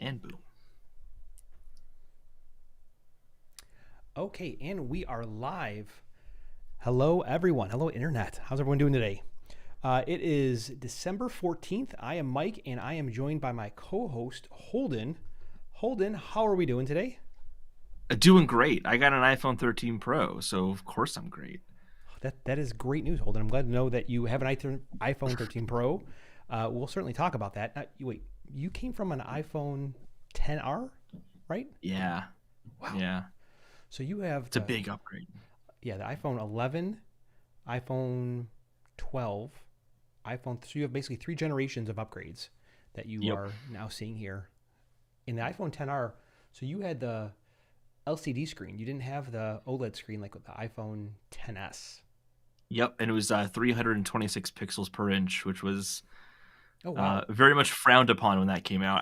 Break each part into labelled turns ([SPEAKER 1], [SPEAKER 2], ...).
[SPEAKER 1] And boom.
[SPEAKER 2] Okay, and we are live. Hello, everyone. Hello, Internet. How's everyone doing today? It is December 14th. I am Mike, and I am joined by my co-host, Holden. Holden, how are we doing today?
[SPEAKER 1] Doing great. I got an iPhone 13 Pro, so of course I'm great.
[SPEAKER 2] That is great news, Holden. I'm glad to know that you have an iPhone 13 Pro. We'll certainly talk about that. Wait, you came from an iPhone 10R, right?
[SPEAKER 1] Yeah.
[SPEAKER 2] Wow.
[SPEAKER 1] Yeah.
[SPEAKER 2] So you have
[SPEAKER 1] It's a big upgrade.
[SPEAKER 2] the iPhone 11, iPhone 12, iPhone. So you have basically 3 generations of upgrades that you
[SPEAKER 1] Yep.
[SPEAKER 2] are now seeing here in the iPhone 10R. So you had the LCD screen. You didn't have the OLED screen like with the iPhone 10s.
[SPEAKER 1] Yep. And it was 326 pixels per inch, which was
[SPEAKER 2] Oh wow.
[SPEAKER 1] very much frowned upon when that came out.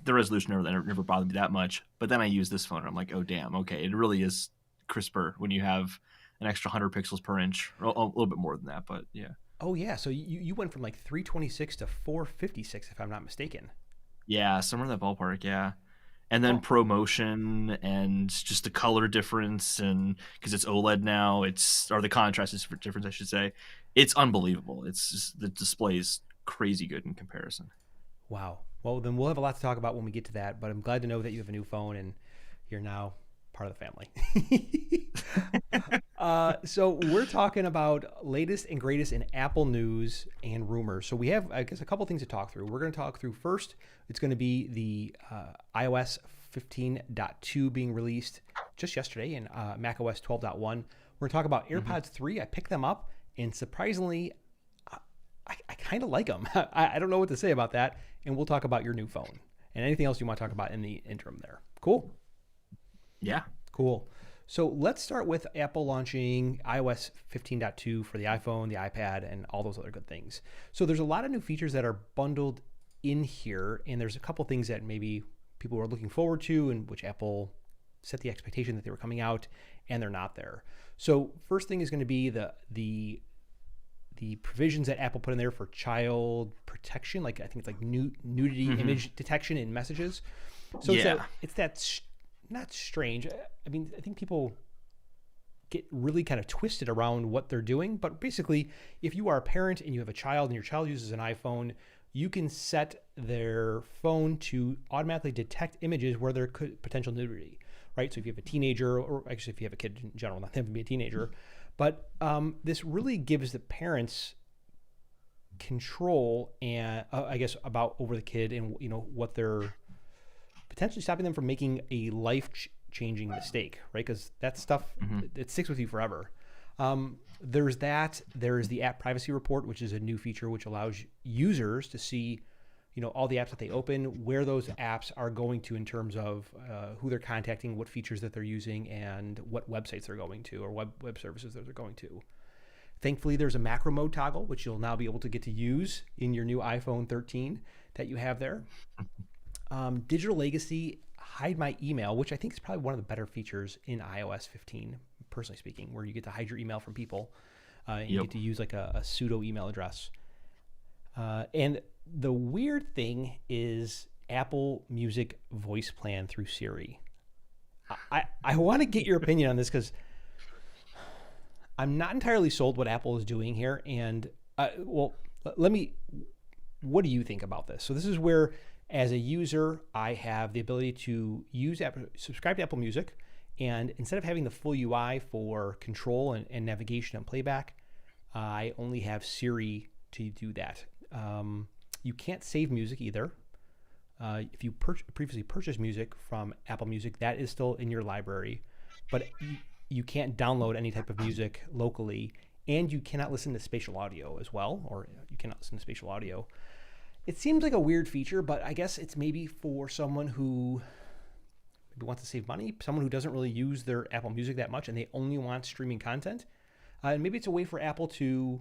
[SPEAKER 1] The resolution never bothered me that much, but then I used this phone and I'm like, oh damn, okay, it really is crisper when you have an extra 100 pixels per inch, or a little bit more than that, but yeah.
[SPEAKER 2] Oh yeah. So you went from like 326 to 456, if I'm not mistaken.
[SPEAKER 1] Yeah, somewhere in that ballpark, yeah. And then
[SPEAKER 2] Oh
[SPEAKER 1] ProMotion and just the color difference, and because it's OLED now, or the contrast is difference, I should say. It's unbelievable. It's just the display is crazy good in comparison.
[SPEAKER 2] wow. Well then we'll have a lot to talk about when we get to that. But I'm glad to know that you have a new phone and you're now part of the family. So we're talking about latest and greatest in Apple news and rumors. So we have, I guess, a couple things to talk through. We're going to talk through first. It's going to be the iOS 15.2 being released just yesterday, and macOS 12.1. We're going to talk about
[SPEAKER 1] Hmm.
[SPEAKER 2] AirPods 3. I picked them up, and surprisingly, I kind of like them. I don't know what to say about that. And we'll talk about your new phone and anything else you want to talk about in the interim there. Cool.
[SPEAKER 1] Yeah.
[SPEAKER 2] Cool. So let's start with Apple launching iOS 15.2 for the iPhone, the iPad, and all those other good things. So there's a lot of new features that are bundled in here, and there's a couple things that maybe people were looking forward to, and which Apple set the expectation that they were coming out, and they're not there. So first thing is going to be the provisions that Apple put in there for child protection, like I think it's like nudity
[SPEAKER 1] Hmm.
[SPEAKER 2] image detection in messages. So
[SPEAKER 1] Yeah.
[SPEAKER 2] it's that not strange. I mean, I think people get really kind of twisted around what they're doing, but basically, if you are a parent and you have a child and your child uses an iPhone, you can set their phone to automatically detect images where there could potential nudity, right? So if you have a teenager, or actually if you have a kid in general, not them to be a teenager, but this really gives the parents control and I guess about over the kid, and what they're potentially stopping them from making a life-changing mistake, right? Because that stuff,
[SPEAKER 1] Hmm.
[SPEAKER 2] it sticks with you forever. There's that. There's the app privacy report, which is a new feature which allows users to see, all the apps that they open, where those apps are going to in terms of who they're contacting, what features that they're using, and what websites they're going to, or web services that they're going to. Thankfully, there's a macro mode toggle, which you'll now be able to get to use in your new iPhone 13 that you have there. Digital Legacy, hide my email, which I think is probably one of the better features in iOS 15, personally speaking, where you get to hide your email from people, and you
[SPEAKER 1] Yep.
[SPEAKER 2] get to use like a pseudo email address. And the weird thing is Apple Music voice plan through Siri. I want to get your opinion on this because I'm not entirely sold what Apple is doing here. And let me. What do you think about this? So this is where, as a user, I have the ability to subscribe to Apple Music, and instead of having the full UI for control and navigation and playback, I only have Siri to do that. You can't save music either. If you previously purchased music from Apple Music, that is still in your library, but you can't download any type of music locally, and you cannot listen to spatial audio as well, or you cannot listen to spatial audio. It seems like a weird feature, but I guess it's maybe for someone who maybe wants to save money, someone who doesn't really use their Apple Music that much, and they only want streaming content. And maybe it's a way for Apple to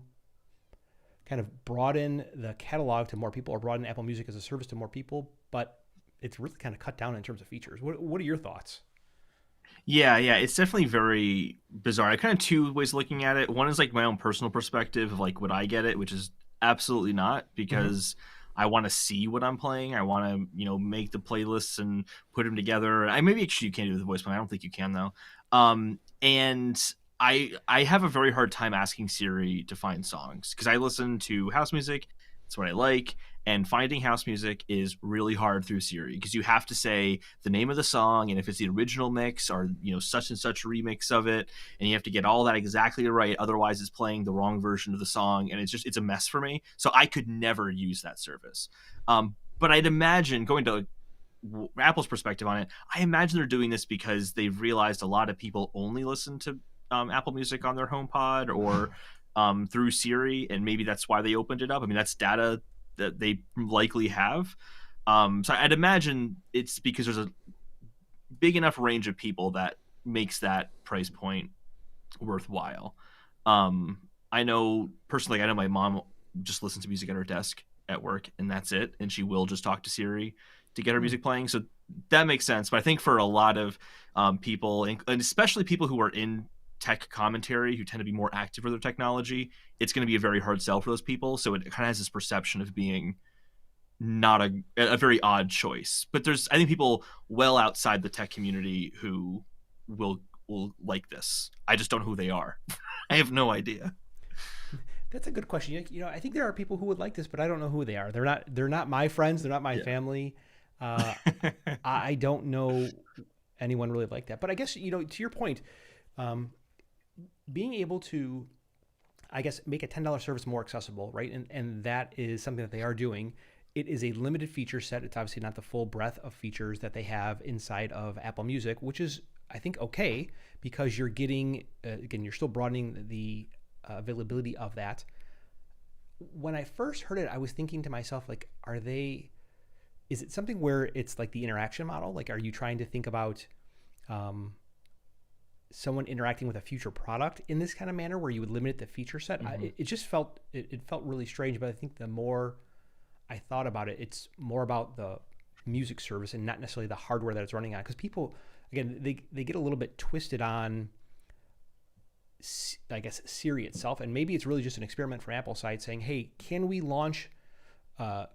[SPEAKER 2] kind of broaden the catalog to more people, or broaden Apple Music as a service to more people, but it's really kind of cut down in terms of features. What are your thoughts?
[SPEAKER 1] Yeah, yeah, it's definitely very bizarre. I kind of two ways of looking at it. One is like my own personal perspective of like would I get it, which is absolutely not
[SPEAKER 2] Mm-hmm.
[SPEAKER 1] because I want to see what I'm playing. I want to, make the playlists and put them together. I maybe actually you can do it with the voicemail. I don't think you can though. And I have a very hard time asking Siri to find songs because I listen to house music. That's what I like. And finding house music is really hard through Siri because you have to say the name of the song and if it's the original mix or such and such remix of it, and you have to get all that exactly right. Otherwise, it's playing the wrong version of the song, and it's a mess for me. So I could never use that service. But I'd imagine going to Apple's perspective on it, I imagine they're doing this because they've realized a lot of people only listen to Apple Music on their HomePod or through Siri, and maybe that's why they opened it up. I mean, that's data that they likely have. So I'd imagine it's because there's a big enough range of people that makes that price point worthwhile. I know personally, I know my mom just listens to music at her desk at work, and that's it. And she will just talk to Siri to get her music playing. So that makes sense. But I think for a lot of people, and especially people who are in tech commentary, who tend to be more active with their technology, it's going to be a very hard sell for those people. So it kind of has this perception of being not a very odd choice. But there's, I think, people well outside the tech community who will like this. I just don't know who they are. I have no idea.
[SPEAKER 2] That's a good question. I think there are people who would like this, but I don't know who they are. They're not my friends. They're not my family. I don't know anyone really like that. But I guess, to your point, being able to, I guess, make a $10 service more accessible, right? And that is something that they are doing. It is a limited feature set. It's obviously not the full breadth of features that they have inside of Apple Music, which is, I think, okay, because you're getting, again, you're still broadening the availability of that. When I first heard it, I was thinking to myself, like, is it something where it's like the interaction model? Like, are you trying to think about someone interacting with a future product in this kind of manner where you would limit the feature set? Mm-hmm. It just felt, it felt really strange, but I think the more I thought about it, it's more about the music service and not necessarily the hardware that it's running on. Because people, again, they get a little bit twisted on, I guess, Siri itself, and maybe it's really just an experiment from Apple side saying, "Hey, can we launch an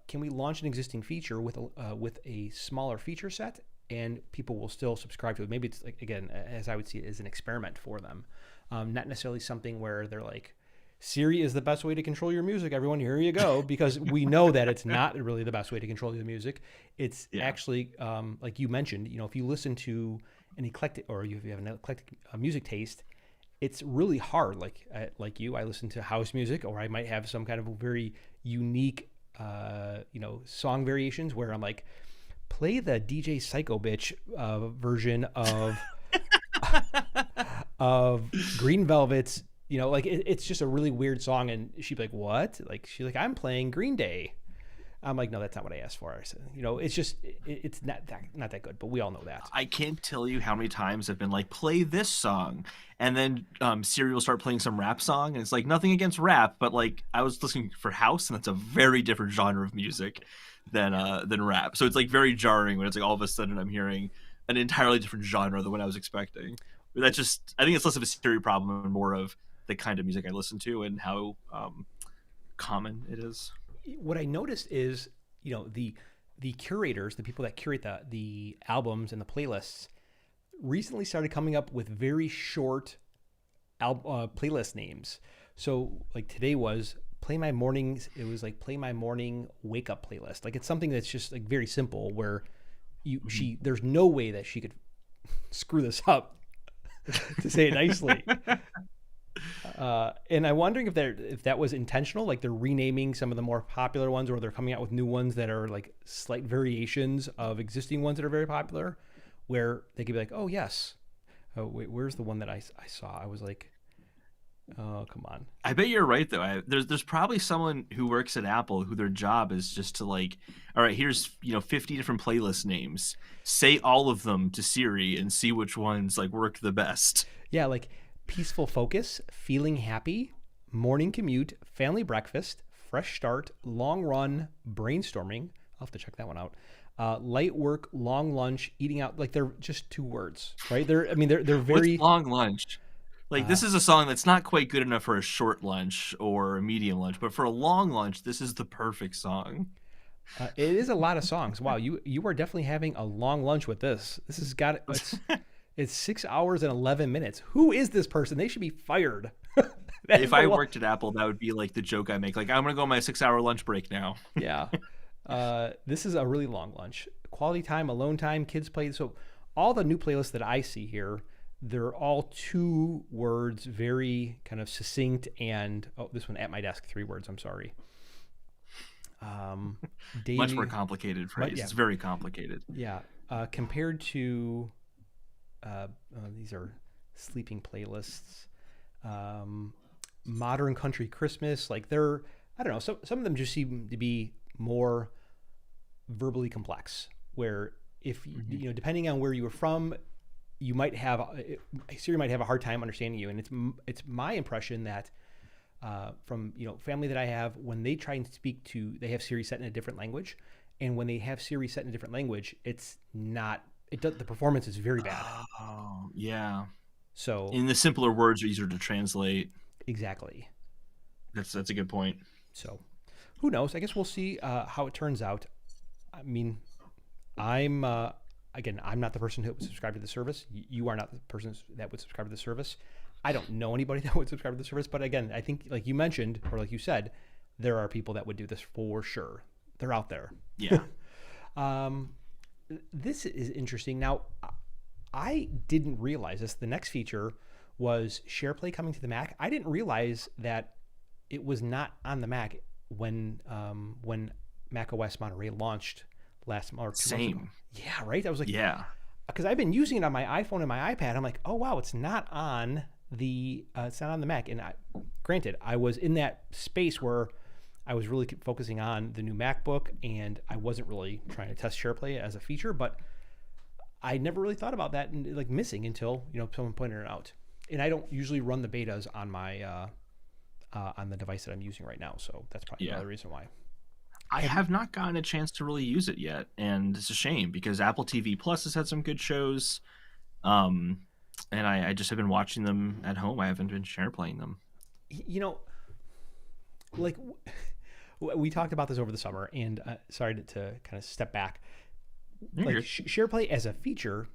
[SPEAKER 2] existing feature with a smaller feature set, and people will still subscribe to it?" Maybe it's, like, again, as I would see it, as an experiment for them, not necessarily something where they're like, "Siri is the best way to control your music, everyone. Here you go," because we know that it's not really the best way to control your music. It's actually, like you mentioned, if you listen to an eclectic, or if you have an eclectic music taste, it's really hard. Like you, I listen to house music, or I might have some kind of very unique, song variations where I'm like, play the DJ Psycho Bitch version of Green Velvet's. It's just a really weird song, and she'd be like, "What?" Like, she's like, "I'm playing Green Day." I'm like, "No, that's not what I asked for." I said, it's just, it's not that good, but we all know that.
[SPEAKER 1] I can't tell you how many times I've been like, "Play this song," and then Siri will start playing some rap song, and it's like, nothing against rap, but like, I was listening for house, and that's a very different genre of music than rap. So it's like very jarring when it's like all of a sudden I'm hearing an entirely different genre than what I was expecting. But that's just, I think it's less of a Siri problem and more of the kind of music I listen to and how common it is.
[SPEAKER 2] What I noticed is, the curators, the people that curate the albums and the playlists, recently started coming up with very short playlist names. So like today was play my mornings. It was like play my morning wake up playlist. Like, it's something that's just like very simple where there's no way that she could screw this up to say it nicely. And I'm wondering if that was intentional, like they're renaming some of the more popular ones, or they're coming out with new ones that are like slight variations of existing ones that are very popular, where they could be like, "Oh yes, oh wait, where's the one that I saw?" I was like, "Oh, come on."
[SPEAKER 1] I bet you're right though. There's probably someone who works at Apple who their job is just to like, all right, here's 50 different playlist names. Say all of them to Siri and see which ones like work the best.
[SPEAKER 2] Yeah, like peaceful focus, feeling happy, morning commute, family breakfast, fresh start, long run, brainstorming. I'll have to check that one out. Light work, long lunch, eating out. Like, they're just two words, right? They're very.
[SPEAKER 1] What's long lunch? Like, this is a song that's not quite good enough for a short lunch or a medium lunch, but for a long lunch, this is the perfect song.
[SPEAKER 2] It is a lot of songs. Wow, you are definitely having a long lunch with this. This has got it's 6 hours and 11 minutes. Who is this person? They should be fired.
[SPEAKER 1] If I worked at Apple, that would be like the joke I make. Like, I'm gonna go on my 6-hour lunch break now.
[SPEAKER 2] Yeah. This is a really long lunch. Quality time, alone time, kids play. So all the new playlists that I see here, they're all 2 words, very kind of succinct, and this one at my desk, 3 words. I'm sorry.
[SPEAKER 1] Much more complicated phrase.
[SPEAKER 2] Yeah.
[SPEAKER 1] It's very complicated.
[SPEAKER 2] Yeah. Compared to these are sleeping playlists. Modern country Christmas, like they're, I don't know, some of them just seem to be more verbally complex, where if you know, depending on where you were from, you might have Siri might have a hard time understanding you. And it's my impression that from, you know, family that I have, when they try and speak to, they have Siri set in a different language, and when they have Siri set in a different language, it's not, the performance is very bad.
[SPEAKER 1] Oh, yeah.
[SPEAKER 2] So
[SPEAKER 1] in the simpler words are easier to translate.
[SPEAKER 2] Exactly.
[SPEAKER 1] That's a good point.
[SPEAKER 2] So who knows? I guess we'll see how it turns out. I mean, I'm not the person who would subscribe to the service. You are not the person that would subscribe to the service. I don't know anybody that would subscribe to the service, but again, I think like you mentioned, or like you said, there are people that would do this for sure. They're out there.
[SPEAKER 1] Yeah.
[SPEAKER 2] This is interesting. Now, I didn't realize this. The next feature was SharePlay coming to the Mac. I didn't realize that it was not on the Mac when macOS Monterey launched last month.
[SPEAKER 1] Same.
[SPEAKER 2] Yeah, right? I was like,
[SPEAKER 1] yeah.
[SPEAKER 2] Because I've been using it on my iPhone and my iPad. I'm like, oh wow, it's not on the Mac. And granted, I was in that space where I was really focusing on the new MacBook, and I wasn't really trying to test SharePlay as a feature, but I never really thought about that and like missing until, you know, someone pointed it out. And I don't usually run the betas on my on the device that I'm using right now, so that's probably another reason why.
[SPEAKER 1] I have not gotten a chance to really use it yet, and it's a shame because Apple TV Plus has had some good shows, and I just have been watching them at home. I haven't been SharePlaying them.
[SPEAKER 2] You know, like we talked about this over the summer, and sorry to kind of step back. Like SharePlay as a feature,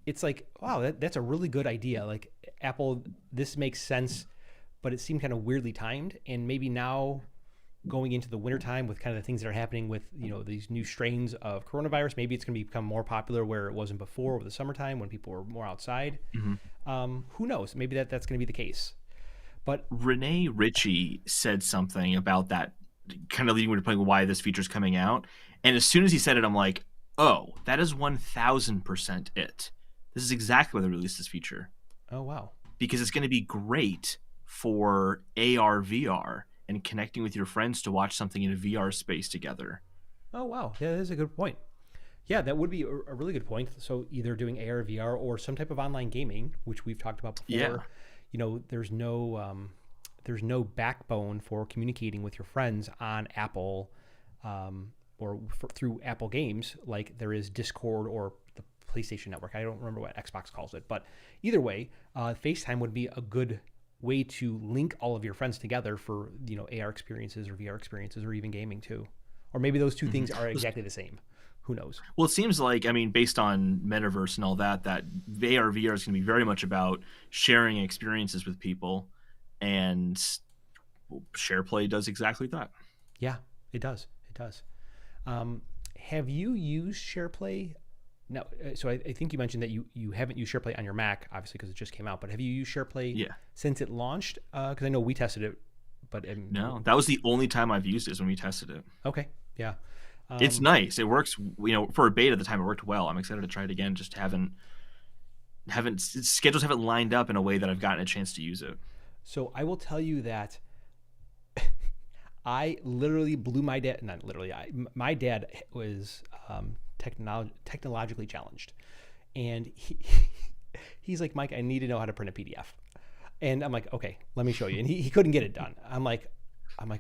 [SPEAKER 2] it's like, wow, that's a really good idea. Like Apple, this makes sense, but it seemed kind of weirdly timed. And maybe now going into the wintertime with kind of the things that are happening with, you know, these new strains of coronavirus, maybe it's going to become more popular where it wasn't before over the summertime when people were more outside. Mm-hmm. Who knows? Maybe that's going to be the case. But
[SPEAKER 1] Renee Ritchie said something about that, kind of leading me to point why this feature is coming out. And as soon as he said it, I'm like, oh, that is 1000% it. This is exactly why they released this feature.
[SPEAKER 2] Oh, wow.
[SPEAKER 1] Because it's going to be great for AR, VR, and connecting with your friends to watch something in a VR space together.
[SPEAKER 2] Oh, wow. Yeah, that is a good point. Yeah, that would be a really good point. So either doing AR, VR, or some type of online gaming, which we've talked about before.
[SPEAKER 1] Yeah.
[SPEAKER 2] You know, there's no backbone for communicating with your friends on Apple through Apple games like there is Discord or the PlayStation Network. I don't remember what Xbox calls it, but either way, FaceTime would be a good way to link all of your friends together for, you know, AR experiences or VR experiences or even gaming too. Or maybe those two things are exactly the same. Who knows? Well,
[SPEAKER 1] it seems like, I mean, based on Metaverse and all that AR, VR is going to be very much about sharing experiences with people, and SharePlay does exactly that.
[SPEAKER 2] Yeah, it does. It does. Have you used SharePlay? No. So I think you mentioned that you haven't used SharePlay on your Mac, obviously, because it just came out. But have you used SharePlay since it launched? Because I know we tested it, but
[SPEAKER 1] no, that was the only time I've used it is when we tested it.
[SPEAKER 2] Okay. Yeah.
[SPEAKER 1] It's nice. It works. You know, for a beta at the time, it worked well. I'm excited to try it again. Just schedules haven't lined up in a way that I've gotten a chance to use it.
[SPEAKER 2] So I will tell you that I literally blew my dad. Not literally. My dad was technologically challenged, and he's like, Mike, I need to know how to print a PDF, and I'm like, okay, let me show you. And he couldn't get it done. I'm like,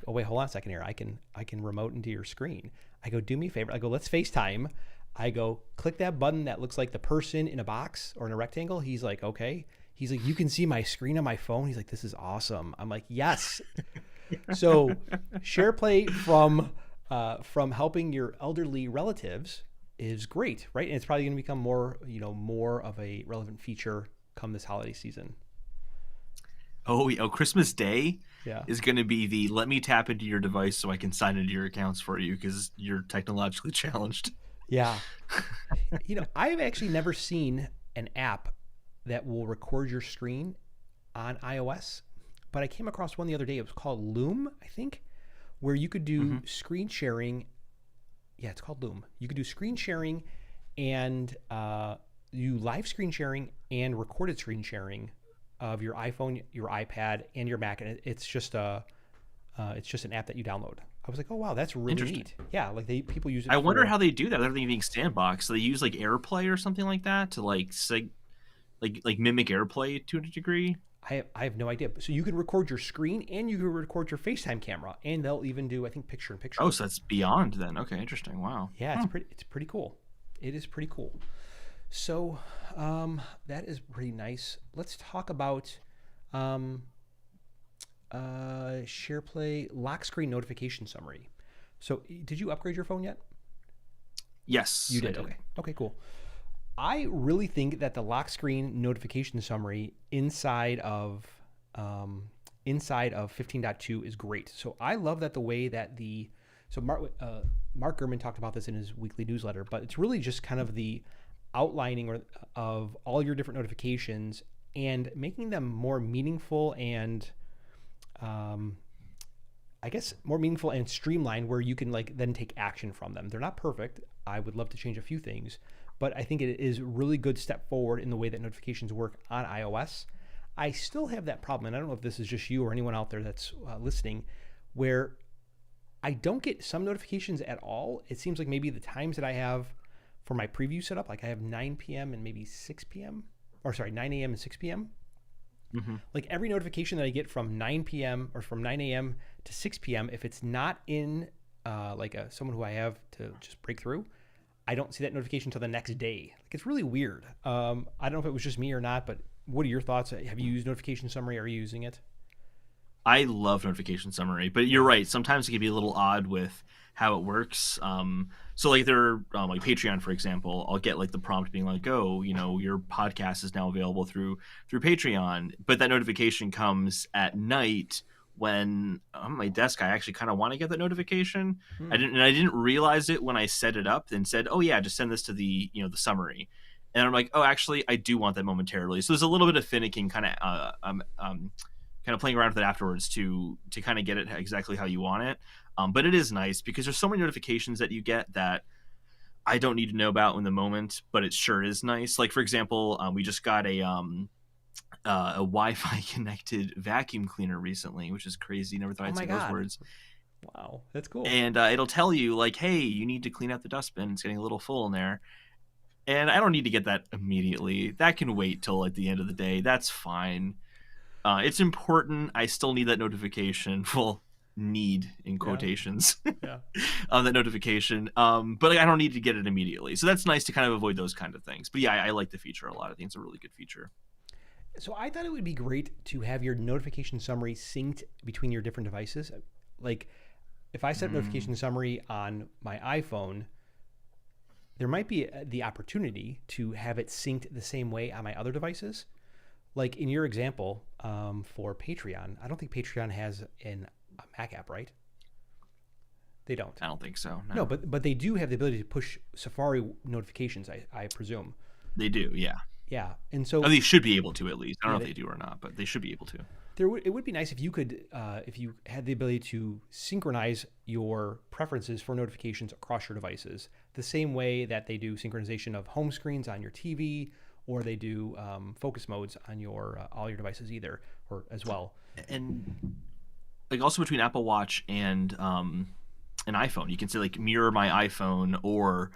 [SPEAKER 2] oh wait, hold on a second here. I can remote into your screen. I go, do me a favor. I go, let's FaceTime. I go, click that button that looks like the person in a box or in a rectangle. He's like, okay. He's like, you can see my screen on my phone. He's like, this is awesome. I'm like, yes. So SharePlay from from helping your elderly relatives is great, right? And it's probably going to become more, more of a relevant feature come this holiday season.
[SPEAKER 1] Oh, Christmas Day
[SPEAKER 2] Yeah.
[SPEAKER 1] is going to be the let me tap into your device so I can sign into your accounts for you because you're technologically challenged.
[SPEAKER 2] Yeah. I've actually never seen an app that will record your screen on iOS, but I came across one the other day. It was called Loom, I think, where you could do screen sharing. Yeah, it's called Loom. You could do screen sharing and you live screen sharing and recorded screen sharing of your iPhone, your iPad, and your Mac, and it's just an app that you download. I was like, oh wow, that's really neat. Yeah, like people use it.
[SPEAKER 1] I wonder how they do that. They're thinking sandbox. So they use like AirPlay or something like that to like mimic AirPlay to a degree.
[SPEAKER 2] I have no idea. So you can record your screen and you can record your FaceTime camera, and they'll even do, I think, picture in picture.
[SPEAKER 1] Oh, so that's beyond then. Okay, interesting. Wow.
[SPEAKER 2] Yeah, it's pretty cool. It is pretty cool. So that is pretty nice. Let's talk about SharePlay lock screen notification summary. So did you upgrade your phone yet?
[SPEAKER 1] Yes,
[SPEAKER 2] you did. Okay, cool. I really think that the lock screen notification summary inside of 15.2 is great. So I love that the way that Mark Gurman talked about this in his weekly newsletter, but it's really just kind of the outlining of all your different notifications and making them more meaningful and I guess more meaningful and streamlined, where you can then take action from them. They're not perfect. I would love to change a few things, but I think it is a really good step forward in the way that notifications work on iOS. I still have that problem, and I don't know if this is just you or anyone out there that's listening, where I don't get some notifications at all. It seems like maybe the times that I have for my preview setup, like I have 9 p.m. and maybe 6 p.m. or sorry, 9 a.m. and 6 p.m. Like every notification that I get from 9 p.m. or from 9 a.m. to 6 p.m., if it's not in someone who I have to just break through, I don't see that notification until the next day. Like it's really weird. I don't know if it was just me or not, but what are your thoughts? Have you used notification summary? Are you using it?
[SPEAKER 1] I love notification summary, but you're right. Sometimes it can be a little odd with how it works. So like like Patreon, for example, I'll get like the prompt being like, oh, your podcast is now available through Patreon. But that notification comes at night when on my desk, I actually kind of want to get that notification. I didn't realize it when I set it up and said, oh yeah, just send this to the summary. And I'm like, oh, actually I do want that momentarily. So there's a little bit of finicking kind of playing around with it afterwards to kind of get it exactly how you want it. But it is nice because there's so many notifications that you get that I don't need to know about in the moment, but it sure is nice. Like for example, we just got a Wi-Fi connected vacuum cleaner recently, which is crazy. Never thought I'd say those words.
[SPEAKER 2] Wow, that's cool.
[SPEAKER 1] And it'll tell you like, hey, you need to clean out the dustbin. It's getting a little full in there. And I don't need to get that immediately. That can wait till at the end of the day. That's fine. It's important. I still need that notification. Well, need in quotations.
[SPEAKER 2] Yeah.
[SPEAKER 1] That notification. But I don't need to get it immediately. So that's nice to kind of avoid those kind of things. But yeah, I like the feature a lot. I think it's a really good feature.
[SPEAKER 2] So I thought it would be great to have your notification summary synced between your different devices. Like if I set notification summary on my iPhone, there might be the opportunity to have it synced the same way on my other devices. Like in your example, for Patreon, I don't think Patreon has a Mac app, right? They don't.
[SPEAKER 1] I don't think so.
[SPEAKER 2] No, but they do have the ability to push Safari notifications, I presume.
[SPEAKER 1] They do, yeah.
[SPEAKER 2] Yeah, and so
[SPEAKER 1] they should be able to at least. I don't know if they do or not, but they should be able to.
[SPEAKER 2] It would be nice if you could, if you had the ability to synchronize your preferences for notifications across your devices, the same way that they do synchronization of home screens on your TV, or they do focus modes on your all your devices either, or as well.
[SPEAKER 1] And like also between Apple Watch and an iPhone, you can say like mirror my iPhone or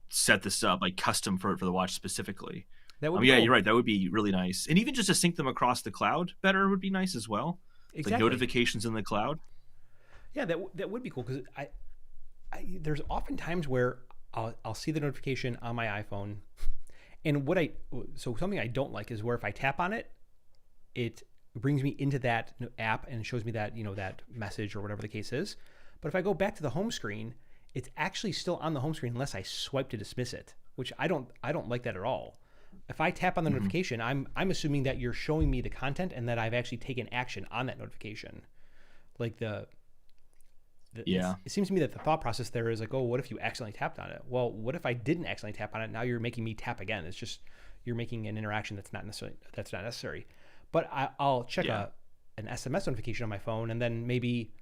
[SPEAKER 1] set this up like custom for the watch specifically.
[SPEAKER 2] That would be
[SPEAKER 1] cool.
[SPEAKER 2] You're
[SPEAKER 1] right. That would be really nice. And even just to sync them across the cloud better would be nice as well.
[SPEAKER 2] Exactly.
[SPEAKER 1] Like notifications in the cloud.
[SPEAKER 2] Yeah, that would be cool because I there's often times where I'll see the notification on my iPhone, and so something I don't like is where if I tap on it, it brings me into that app and shows me that that message or whatever the case is. But if I go back to the home screen, it's actually still on the home screen unless I swipe to dismiss it, which I don't like that at all. If I tap on the notification, I'm assuming that you're showing me the content and that I've actually taken action on that notification. Like
[SPEAKER 1] Yeah.
[SPEAKER 2] it seems to me that the thought process there is like, oh, what if you accidentally tapped on it? Well, what if I didn't accidentally tap on it? Now you're making me tap again. It's just you're making an interaction that's not necessary. But I'll check an SMS notification on my phone, and then maybe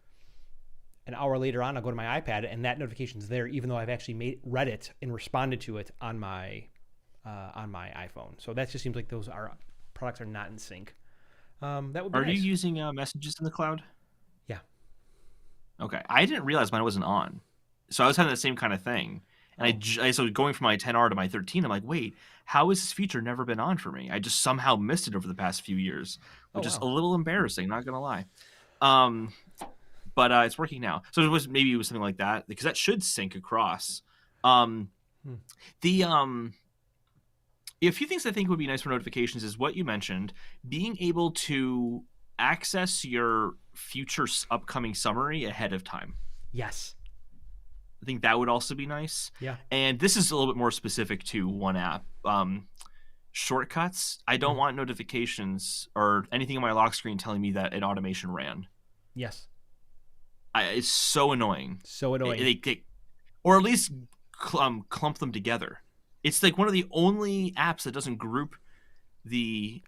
[SPEAKER 2] an hour later on, I'll go to my iPad, and that notification's there, even though I've actually read it and responded to it on my iPhone. So that just seems like those products are not in sync. That would be
[SPEAKER 1] Are
[SPEAKER 2] nice.
[SPEAKER 1] you using messages in the cloud?
[SPEAKER 2] Yeah.
[SPEAKER 1] Okay. I didn't realize mine wasn't on. So I was having the same kind of thing. And so going from my 10R to my 13, I'm like, wait, how has this feature never been on for me? I just somehow missed it over the past few years, which is a little embarrassing, not going to lie. But it's working now. So it was something like that, because that should sync across. A few things I think would be nice for notifications is what you mentioned, being able to access your future upcoming summary ahead of time.
[SPEAKER 2] Yes.
[SPEAKER 1] I think that would also be nice.
[SPEAKER 2] Yeah.
[SPEAKER 1] And this is a little bit more specific to one app. Shortcuts. I don't want notifications or anything on my lock screen telling me that an automation ran.
[SPEAKER 2] Yes.
[SPEAKER 1] It's so annoying.
[SPEAKER 2] So annoying.
[SPEAKER 1] Or at least clump them together. It's like one of the only apps that doesn't group their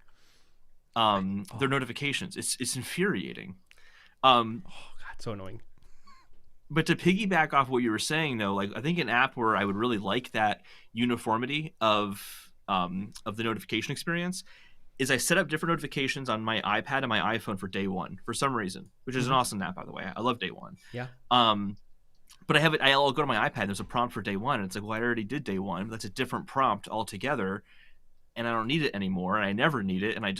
[SPEAKER 1] notifications. It's infuriating.
[SPEAKER 2] God, so annoying.
[SPEAKER 1] But to piggyback off what you were saying, though, like I think an app where I would really like that uniformity of the notification experience is I set up different notifications on my iPad and my iPhone for day one for some reason, which is an awesome app, by the way. I love day one.
[SPEAKER 2] Yeah.
[SPEAKER 1] But I'll go to my iPad, there's a prompt for day one, and it's like, well, I already did day one. That's a different prompt altogether, and I don't need it anymore, and I never need it, and I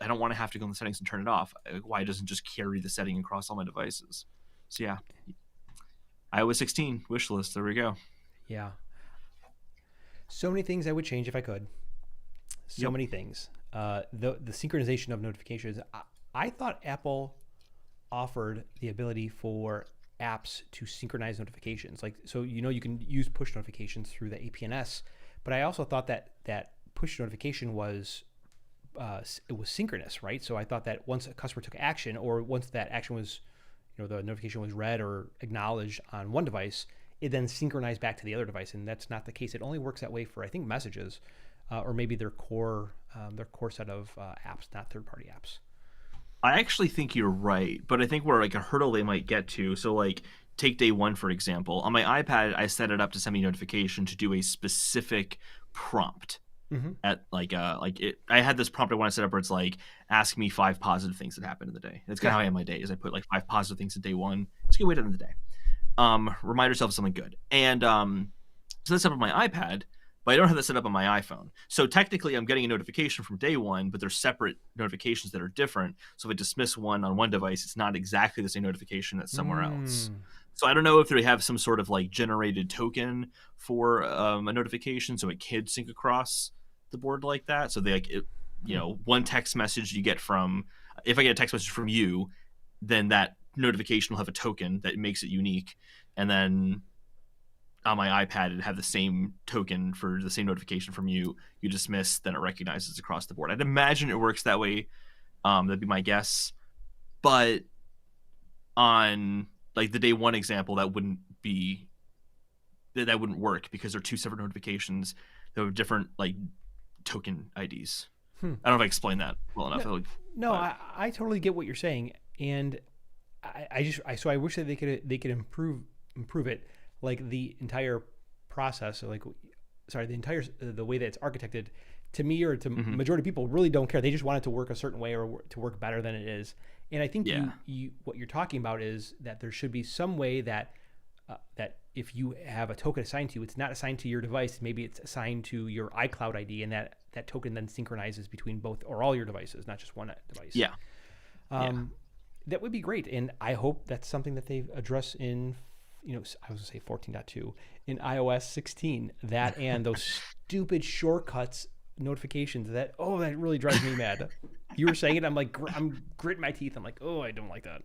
[SPEAKER 1] don't want to have to go in the settings and turn it off. Why doesn't just carry the setting across all my devices? So yeah, iOS 16 wish list. There we go.
[SPEAKER 2] Yeah. So many things I would change if I could. So many things. The synchronization of notifications. I thought Apple offered the ability for apps to synchronize notifications. Like, so, you can use push notifications through the APNS, but I also thought that push notification was it was synchronous, right? So I thought that once a customer took action, or once that action was, the notification was read or acknowledged on one device, it then synchronized back to the other device, and that's not the case. It only works that way for, I think, messages, or maybe their core set of apps, not third-party apps.
[SPEAKER 1] I actually think you're right, but I think we're like a hurdle they might get to. So like take day one, for example. On my iPad, I set it up to send me notification to do a specific prompt. At I had this prompt I want to set up where it's like, ask me 5 positive things that happened in the day. That's kind of how I end my day, is I put like 5 positive things in day one. It's a good way to end the day. Remind yourself of something good. And so that's up on my iPad, but I don't have that set up on my iPhone. So technically I'm getting a notification from day one, but they're separate notifications that are different. So if I dismiss one on one device, it's not exactly the same notification that's somewhere else. So I don't know if they have some sort of like generated token for a notification so it can sync across the board like that. So they one text message you get from, if I get a text message from you, then that notification will have a token that makes it unique. And then on my iPad, it'd have the same token for the same notification from you. You dismiss, then it recognizes across the board. I'd imagine it works that way. That'd be my guess. But on like the day one example, that wouldn't work because they're two separate notifications that have different like token IDs. I don't know if I explained that well enough.
[SPEAKER 2] I totally get what you're saying, and I wish that they could improve it, like the entire process, the way that it's architected. To me, or to majority of people, really don't care. They just want it to work a certain way, or to work better than it is. And I think what you're talking about is that there should be some way that if you have a token assigned to you, it's not assigned to your device. Maybe it's assigned to your iCloud ID, and that token then synchronizes between both or all your devices, not just one device.
[SPEAKER 1] Yeah.
[SPEAKER 2] That would be great. And I hope that's something that they address in, I was going to say 14.2, in iOS 16, that and those stupid shortcuts notifications that really drives me mad. You were saying it, I'm gritting my teeth. I'm like, I don't like that.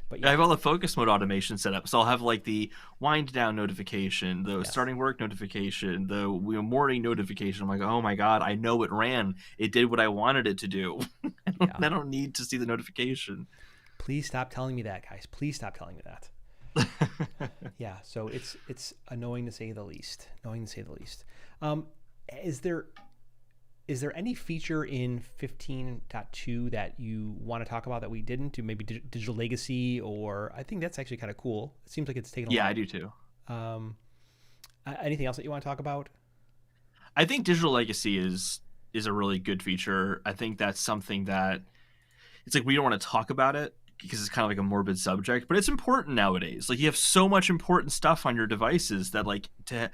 [SPEAKER 2] But
[SPEAKER 1] I
[SPEAKER 2] yeah,
[SPEAKER 1] have all the focus mode automation set up, so I'll have like the wind down notification, the
[SPEAKER 2] yes,
[SPEAKER 1] starting work notification, the morning notification. I'm like, oh my god, I know it ran. It did what I wanted it to do.
[SPEAKER 2] yeah.
[SPEAKER 1] I don't need to see the notification.
[SPEAKER 2] Please stop telling me that, guys. Please stop telling me that. Yeah, so it's annoying to say the least. Annoying to say the least. Um, is there any feature in 15.2 that you want to talk about that we didn't do? Maybe digital legacy, or I think that's actually kind of cool. It seems like it's taken a
[SPEAKER 1] Yeah,
[SPEAKER 2] lot.
[SPEAKER 1] I do too.
[SPEAKER 2] Um, Anything else that you want to talk about?
[SPEAKER 1] I think digital legacy is a really good feature. I think that's something that it's like we don't want to talk about it because it's kind of like a morbid subject, but it's important nowadays. Like you have so much important stuff on your devices that like to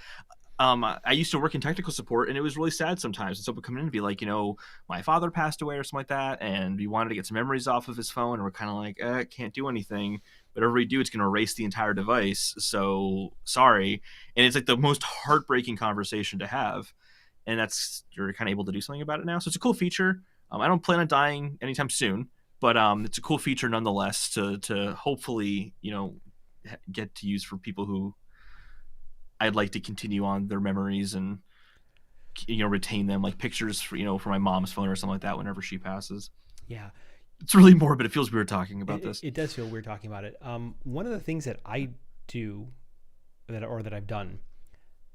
[SPEAKER 1] I used to work in technical support, and it was really sad sometimes. And someone would come in and be like, my father passed away or something like that, and we wanted to get some memories off of his phone, and we're kind of like, can't do anything. Whatever we do, it's going to erase the entire device. So sorry. And it's like the most heartbreaking conversation to have. And that's you're kind of able to do something about it now. So it's a cool feature. I don't plan on dying anytime soon, but it's a cool feature nonetheless to hopefully get to use for people who I'd like to continue on their memories and retain them, like pictures for my mom's phone or something like that whenever she passes.
[SPEAKER 2] Yeah,
[SPEAKER 1] It's really morbid. It feels weird talking about this.
[SPEAKER 2] it does feel weird talking about it. One of the things that I do that I've done,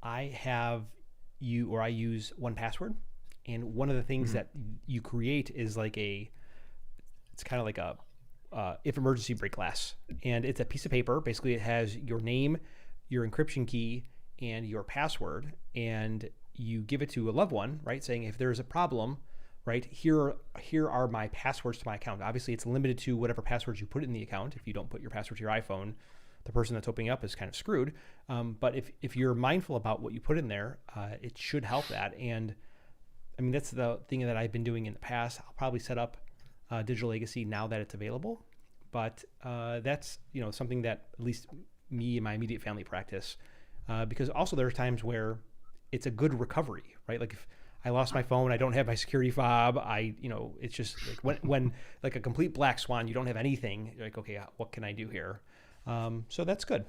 [SPEAKER 2] I use 1Password, and one of the things
[SPEAKER 1] Mm-hmm.
[SPEAKER 2] that you create is it's kind of like a if emergency break glass, and it's a piece of paper. Basically, it has your name, your encryption key, and your password, and you give it to a loved one, right? Saying if there's a problem, right here are my passwords to my account. Obviously, it's limited to whatever passwords you put in the account. If you don't put your password to your iPhone, the person that's opening up is kind of screwed. But if you're mindful about what you put in there, it should help that. And I mean, that's the thing that I've been doing in the past. I'll probably set up digital legacy now that it's available, but that's something that at least me and my immediate family practice, because also there are times where it's a good recovery, right? Like if I lost my phone, I don't have my security fob. It's just like when like a complete black swan, you don't have anything. You're like, okay, what can I do here? So that's good.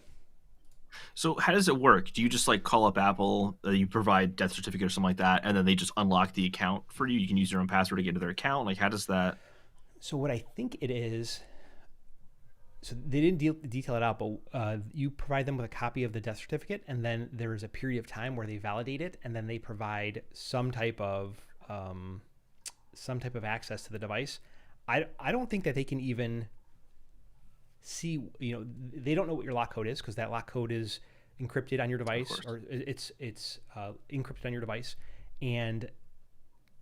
[SPEAKER 1] So how does it work? Do you just like call up Apple, you provide death certificate or something like that, and then they just unlock the account for you? You can use your own password to get into their account. Like how does that?
[SPEAKER 2] So what I think it is, so they didn't detail it out, but you provide them with a copy of the death certificate, and then there is a period of time where they validate it, and then they provide some type of access to the device. I don't think that they can even see. They don't know what your lock code is because that lock code is encrypted on your
[SPEAKER 1] Of
[SPEAKER 2] device,
[SPEAKER 1] course.
[SPEAKER 2] or it's encrypted on your device, and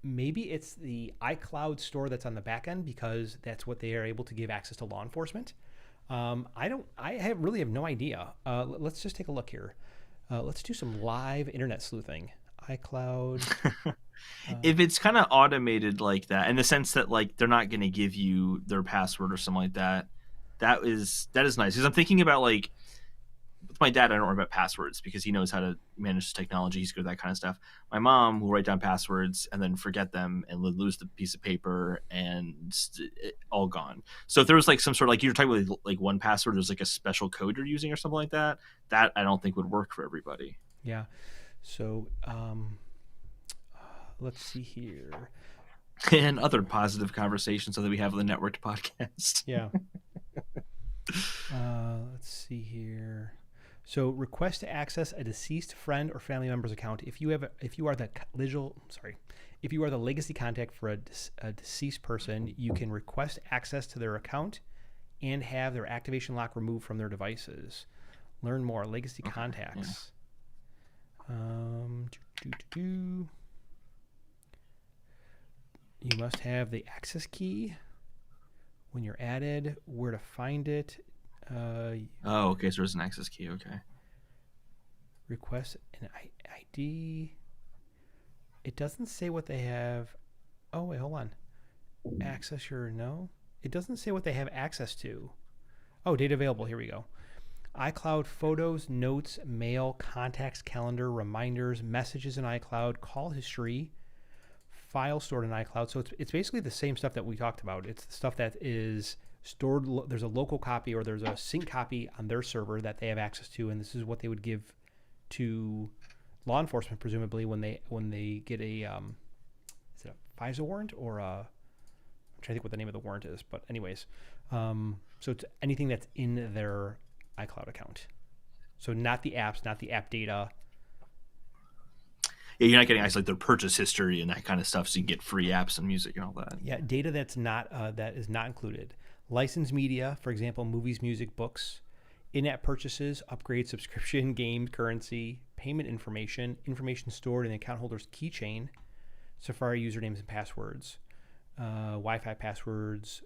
[SPEAKER 2] maybe it's the iCloud store that's on the back end because that's what they are able to give access to law enforcement. Really have no idea. Let's just take a look here. Let's do some live internet sleuthing. iCloud.
[SPEAKER 1] If it's kind of automated like that, in the sense that like they're not going to give you their password or something like that, that is nice. Because I'm thinking about like with my dad, I don't worry about passwords because he knows how to manage technology. He's good at that kind of stuff. My mom will write down passwords and then forget them and lose the piece of paper and all gone. So if there was like some sort of like you're talking about like 1Password, there's like a special code you're using or something like that, that I don't think would work for everybody.
[SPEAKER 2] Yeah. So let's see here.
[SPEAKER 1] And other positive conversations that we have on the networked podcast.
[SPEAKER 2] Yeah. Let's see here. So request to access a deceased friend or family member's account. If you are the legacy contact for a deceased person, you can request access to their account and have their activation lock removed from their devices. Learn more. Legacy contacts. You must have the access key when you're added, where to find it.
[SPEAKER 1] Oh, okay. So there's an access key. Okay.
[SPEAKER 2] Request an ID. It doesn't say what they have. Oh, wait, hold on. Access your no. It doesn't say what they have access to. Oh, data available. Here we go. iCloud photos, notes, mail, contacts, calendar, reminders, messages in iCloud, call history, file stored in iCloud. So it's basically the same stuff that we talked about. It's the stuff that is there's a local copy or there's a sync copy on their server that they have access to, and this is what they would give to law enforcement, presumably when they get a is it a FISA warrant or a, I'm trying to think what the name of the warrant is, but anyways, so it's anything that's in their iCloud account. So not the apps, not the app data.
[SPEAKER 1] Yeah, you're not getting like their purchase history and that kind of stuff, so you can get free apps and music and all that.
[SPEAKER 2] Yeah, data that's not that is not included. Licensed media, for example, movies, music, books, in-app purchases, upgrade, subscription, games, currency, payment information, information stored in the account holder's keychain, Safari usernames and passwords, Wi-Fi passwords.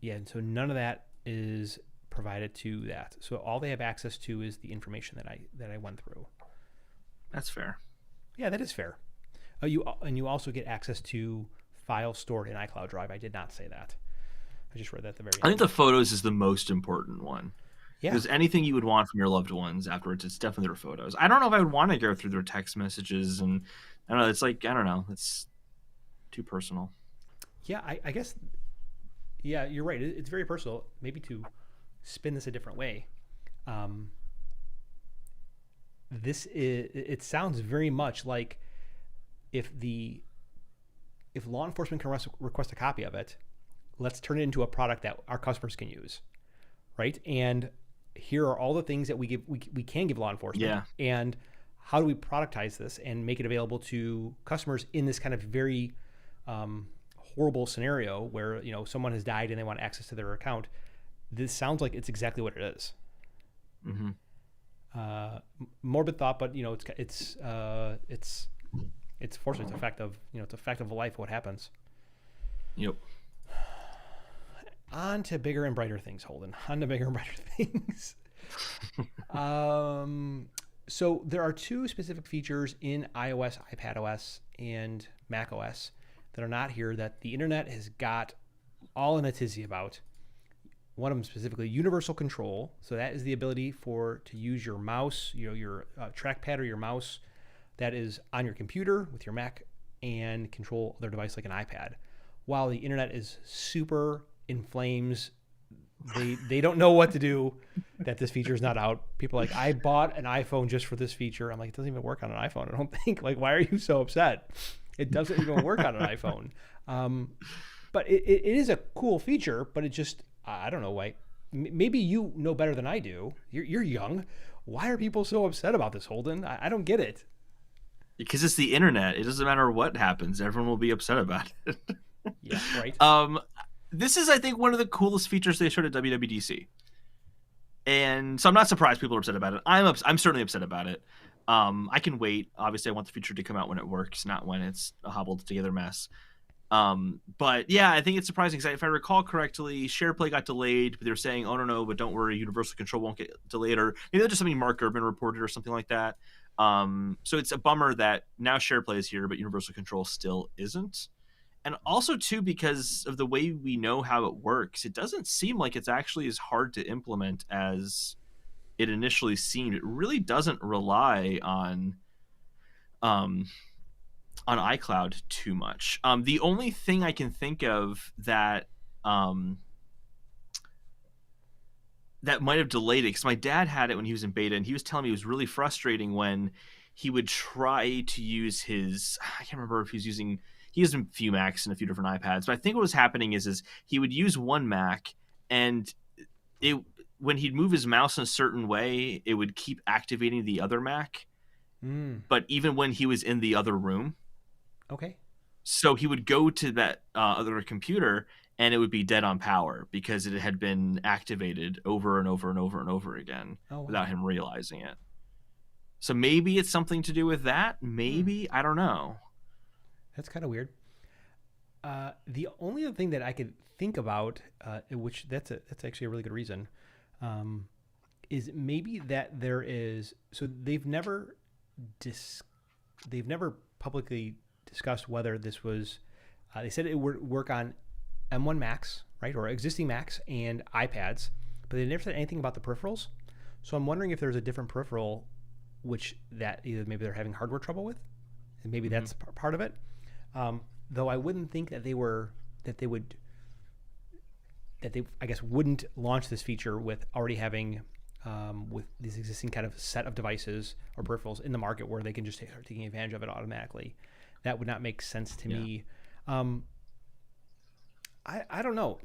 [SPEAKER 2] Yeah, and so none of that is provided to that. So all they have access to is the information that I went through.
[SPEAKER 1] That's fair.
[SPEAKER 2] Yeah, that is fair. You also get access to files stored in iCloud Drive. I did not say that. I just read that at the very end.
[SPEAKER 1] I think the photos is the most important one.
[SPEAKER 2] Yeah.
[SPEAKER 1] Because anything you would want from your loved ones afterwards, it's definitely their photos. I don't know if I would want to go through their text messages, and I don't know. It's like, I don't know. It's too personal.
[SPEAKER 2] Yeah, I guess. Yeah, you're right. It's very personal. Maybe to spin this a different way. It sounds very much like if law enforcement can request a copy of it, let's turn it into a product that our customers can use, right? And here are all the things that we can give law enforcement.
[SPEAKER 1] Yeah.
[SPEAKER 2] And how do we productize this and make it available to customers in this kind of very horrible scenario where, you know, someone has died and they want access to their account? This sounds like it's exactly what it is.
[SPEAKER 1] Mm-hmm.
[SPEAKER 2] Morbid thought, but you know, it's fortunately it's a fact of life. What happens?
[SPEAKER 1] Yep.
[SPEAKER 2] On to bigger and brighter things, Holden. On to bigger and brighter things. So there are two specific features in iOS, iPadOS, and macOS that are not here that the internet has got all in a tizzy about. One of them specifically, universal control. So that is the ability to use your mouse, your trackpad or your mouse that is on your computer with your Mac and control other device like an iPad. While the internet is super in flames, they don't know what to do that this feature is not out. People are like, I bought an iPhone just for this feature. I'm like, it doesn't even work on an iPhone, I don't think. Like, why are you so upset? It doesn't even work on an iPhone. But it is a cool feature, but it just, I don't know why. Maybe you know better than I do. You're young. Why are people so upset about this, Holden? I don't get it.
[SPEAKER 1] Because it's the internet. It doesn't matter what happens. Everyone will be upset about it.
[SPEAKER 2] Yeah, right.
[SPEAKER 1] This is, I think, one of the coolest features they showed at WWDC. And so I'm not surprised people are upset about it. I'm certainly upset about it. I can wait. Obviously, I want the feature to come out when it works, not when it's a hobbled together mess. But yeah, I think it's surprising because if I recall correctly, SharePlay got delayed, but they were saying, oh, no, but don't worry, Universal Control won't get delayed, or maybe that's just something Mark Urban reported or something like that. So it's a bummer that now SharePlay is here, but Universal Control still isn't. And also, too, because of the way we know how it works, it doesn't seem like it's actually as hard to implement as it initially seemed. It really doesn't rely on iCloud too much. The only thing I can think of that that might have delayed it, because my dad had it when he was in beta, and he was telling me it was really frustrating when he would try to use his, I can't remember if he used a few Macs and a few different iPads, but I think what was happening is he would use one Mac, and when he'd move his mouse in a certain way, it would keep activating the other Mac. But even when he was in the other room.
[SPEAKER 2] Okay.
[SPEAKER 1] So he would go to that other computer, and it would be dead on power because it had been activated over and over and over and over again without him realizing it. So maybe it's something to do with that. Maybe. I don't know.
[SPEAKER 2] That's kind of weird. The only other thing that I could think about, which that's actually a really good reason, is maybe that there is. So they've never publicly discussed whether this was. They said it would work on M1 Macs, right, or existing Macs and iPads, but they never said anything about the peripherals. So I'm wondering if there's a different peripheral, which that either maybe they're having hardware trouble with, and maybe that's part of it. Though I wouldn't think that they would that they, I guess, wouldn't launch this feature with already having with these existing kind of set of devices or peripherals in the market where they can just start taking advantage of it automatically. That would not make sense to me. I don't know.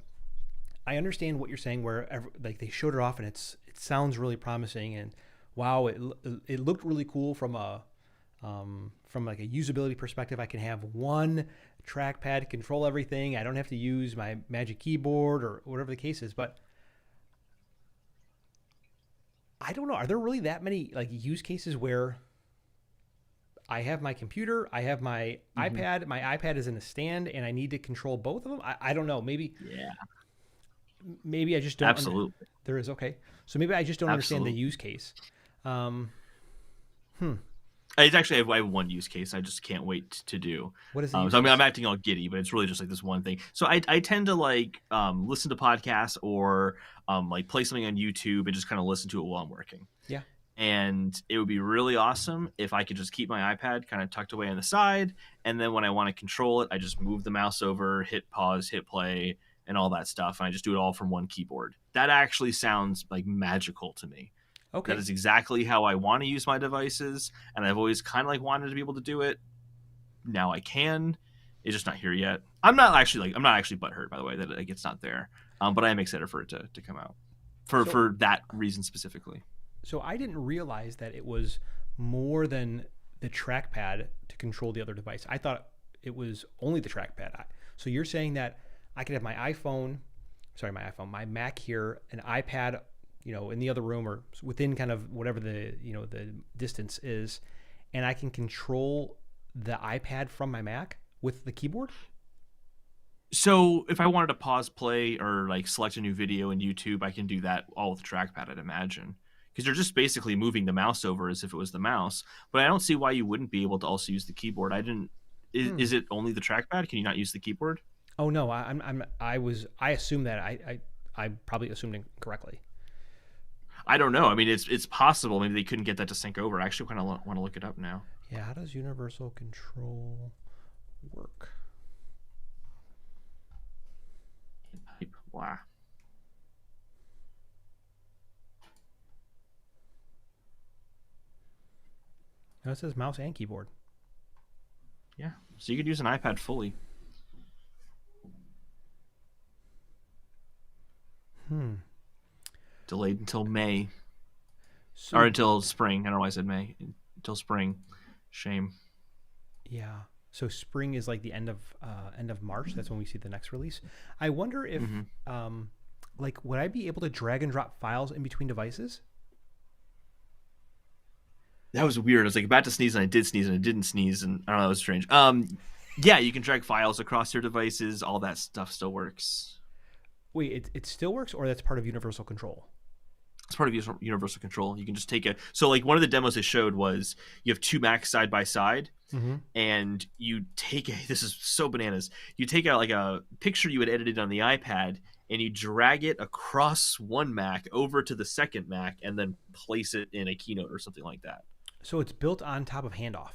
[SPEAKER 2] I understand what you're saying where like they showed it off and it sounds really promising, and wow, it looked really cool from like a usability perspective. I can have one trackpad control everything. I don't have to use my magic keyboard or whatever the case is, but I don't know. Are there really that many like use cases where I have my computer, I have my iPad, my iPad is in a stand, and I need to control both of them? I don't know. Maybe I just don't.
[SPEAKER 1] Absolutely.
[SPEAKER 2] There is, okay. So maybe I just don't understand the use case.
[SPEAKER 1] It's actually, I have one use case I just can't wait to do.
[SPEAKER 2] What is the
[SPEAKER 1] so I mean, I'm acting all giddy, but it's really just like this one thing. So I tend to like listen to podcasts or like play something on YouTube and just kind of listen to it while I'm working.
[SPEAKER 2] Yeah.
[SPEAKER 1] And it would be really awesome if I could just keep my iPad kind of tucked away on the side, and then when I want to control it, I just move the mouse over, hit pause, hit play, and all that stuff, and I just do it all from one keyboard. That actually sounds like magical to me.
[SPEAKER 2] Okay.
[SPEAKER 1] That is exactly how I want to use my devices, and I've always kind of like wanted to be able to do it. Now I can. It's just not here yet. I'm not actually butthurt, by the way, that it's not there. But I am excited for it to come out for that reason specifically.
[SPEAKER 2] So I didn't realize that it was more than the trackpad to control the other device. I thought it was only the trackpad. So you're saying that I could have my Mac here, an iPad, in the other room or within kind of whatever the distance is, and I can control the iPad from my Mac with the keyboard?
[SPEAKER 1] So if I wanted to pause play or like select a new video in YouTube, I can do that all with the trackpad, I'd imagine. Because you're just basically moving the mouse over as if it was the mouse. But I don't see why you wouldn't be able to also use the keyboard. Is it only the trackpad? Can you not use the keyboard?
[SPEAKER 2] Oh no, I assumed that I probably assumed incorrectly.
[SPEAKER 1] I don't know. I mean, it's possible. Maybe they couldn't get that to sync over. I actually kind of want to look it up now.
[SPEAKER 2] Yeah, how does universal control work?
[SPEAKER 1] Wow.
[SPEAKER 2] No, it says mouse and keyboard.
[SPEAKER 1] Yeah, so you could use an iPad fully. Delayed until May. Or until spring. I don't know why I said May. Until spring. Shame.
[SPEAKER 2] Yeah. So spring is like the end of March. That's when we see the next release. I wonder if like would I be able to drag and drop files in between devices?
[SPEAKER 1] That was weird. I was like about to sneeze and I did sneeze and I didn't sneeze, and I don't know, that was strange. Yeah, you can drag files across your devices. All that stuff still works.
[SPEAKER 2] Wait, it still works, or that's part of universal control?
[SPEAKER 1] It's part of universal control. You can just take so like one of the demos they showed was you have two Macs side by side, and you take this is so bananas. You take out like a picture you had edited on the iPad, and you drag it across one Mac over to the second Mac, and then place it in a Keynote or something like that.
[SPEAKER 2] So it's built on top of handoff,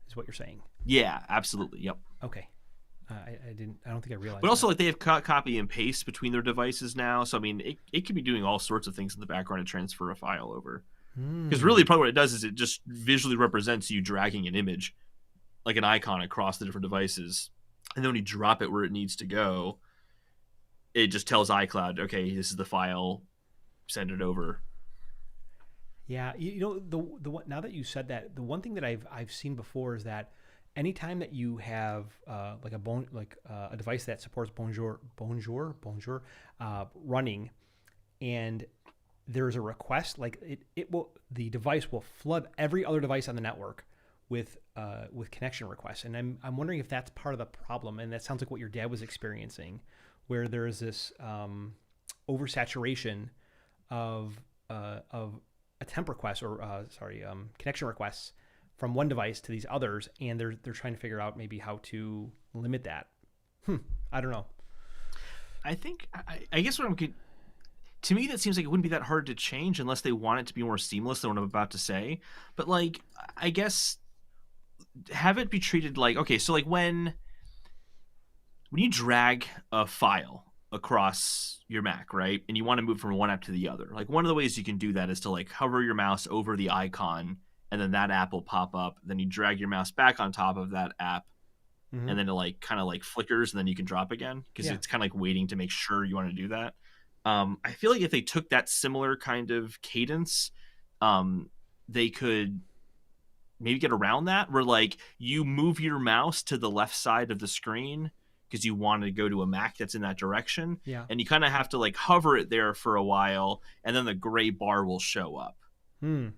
[SPEAKER 2] is what you're saying?
[SPEAKER 1] Yeah, absolutely. Yep.
[SPEAKER 2] Okay. I don't think I realized.
[SPEAKER 1] But also, like they have copy and paste between their devices now, so I mean, it could be doing all sorts of things in the background to transfer a file over. Because really, probably what it does is it just visually represents you dragging an image, like an icon, across the different devices, and then when you drop it where it needs to go, it just tells iCloud, okay, this is the file, send it over.
[SPEAKER 2] Yeah, the one, now that you said that, the one thing that I've seen before is that anytime that you have a device that supports Bonjour running, and there's a request, like the device will flood every other device on the network with connection requests, and I'm wondering if that's part of the problem, and that sounds like what your dad was experiencing, where there's this oversaturation of attempt requests or connection requests from one device to these others, and they're trying to figure out maybe how to limit that. I don't know.
[SPEAKER 1] I think I guess to me that seems like it wouldn't be that hard to change unless they want it to be more seamless than what I'm about to say. But like I guess have it be treated like, okay, so like when you drag a file across your Mac, right? And you want to move from one app to the other. Like one of the ways you can do that is to like hover your mouse over the icon, and then that app will pop up. Then you drag your mouse back on top of that app,
[SPEAKER 2] Mm-hmm.
[SPEAKER 1] and then it like kind of like flickers, and then you can drop again because
[SPEAKER 2] Yeah.
[SPEAKER 1] it's kind of like waiting to make sure you want to do that. I feel like if they took that similar kind of cadence, they could maybe get around that, where like you move your mouse to the left side of the screen because you want to go to a Mac that's in that direction,
[SPEAKER 2] Yeah.
[SPEAKER 1] and you kind of have to like hover it there for a while, and then the gray bar will show up,
[SPEAKER 2] Hmm.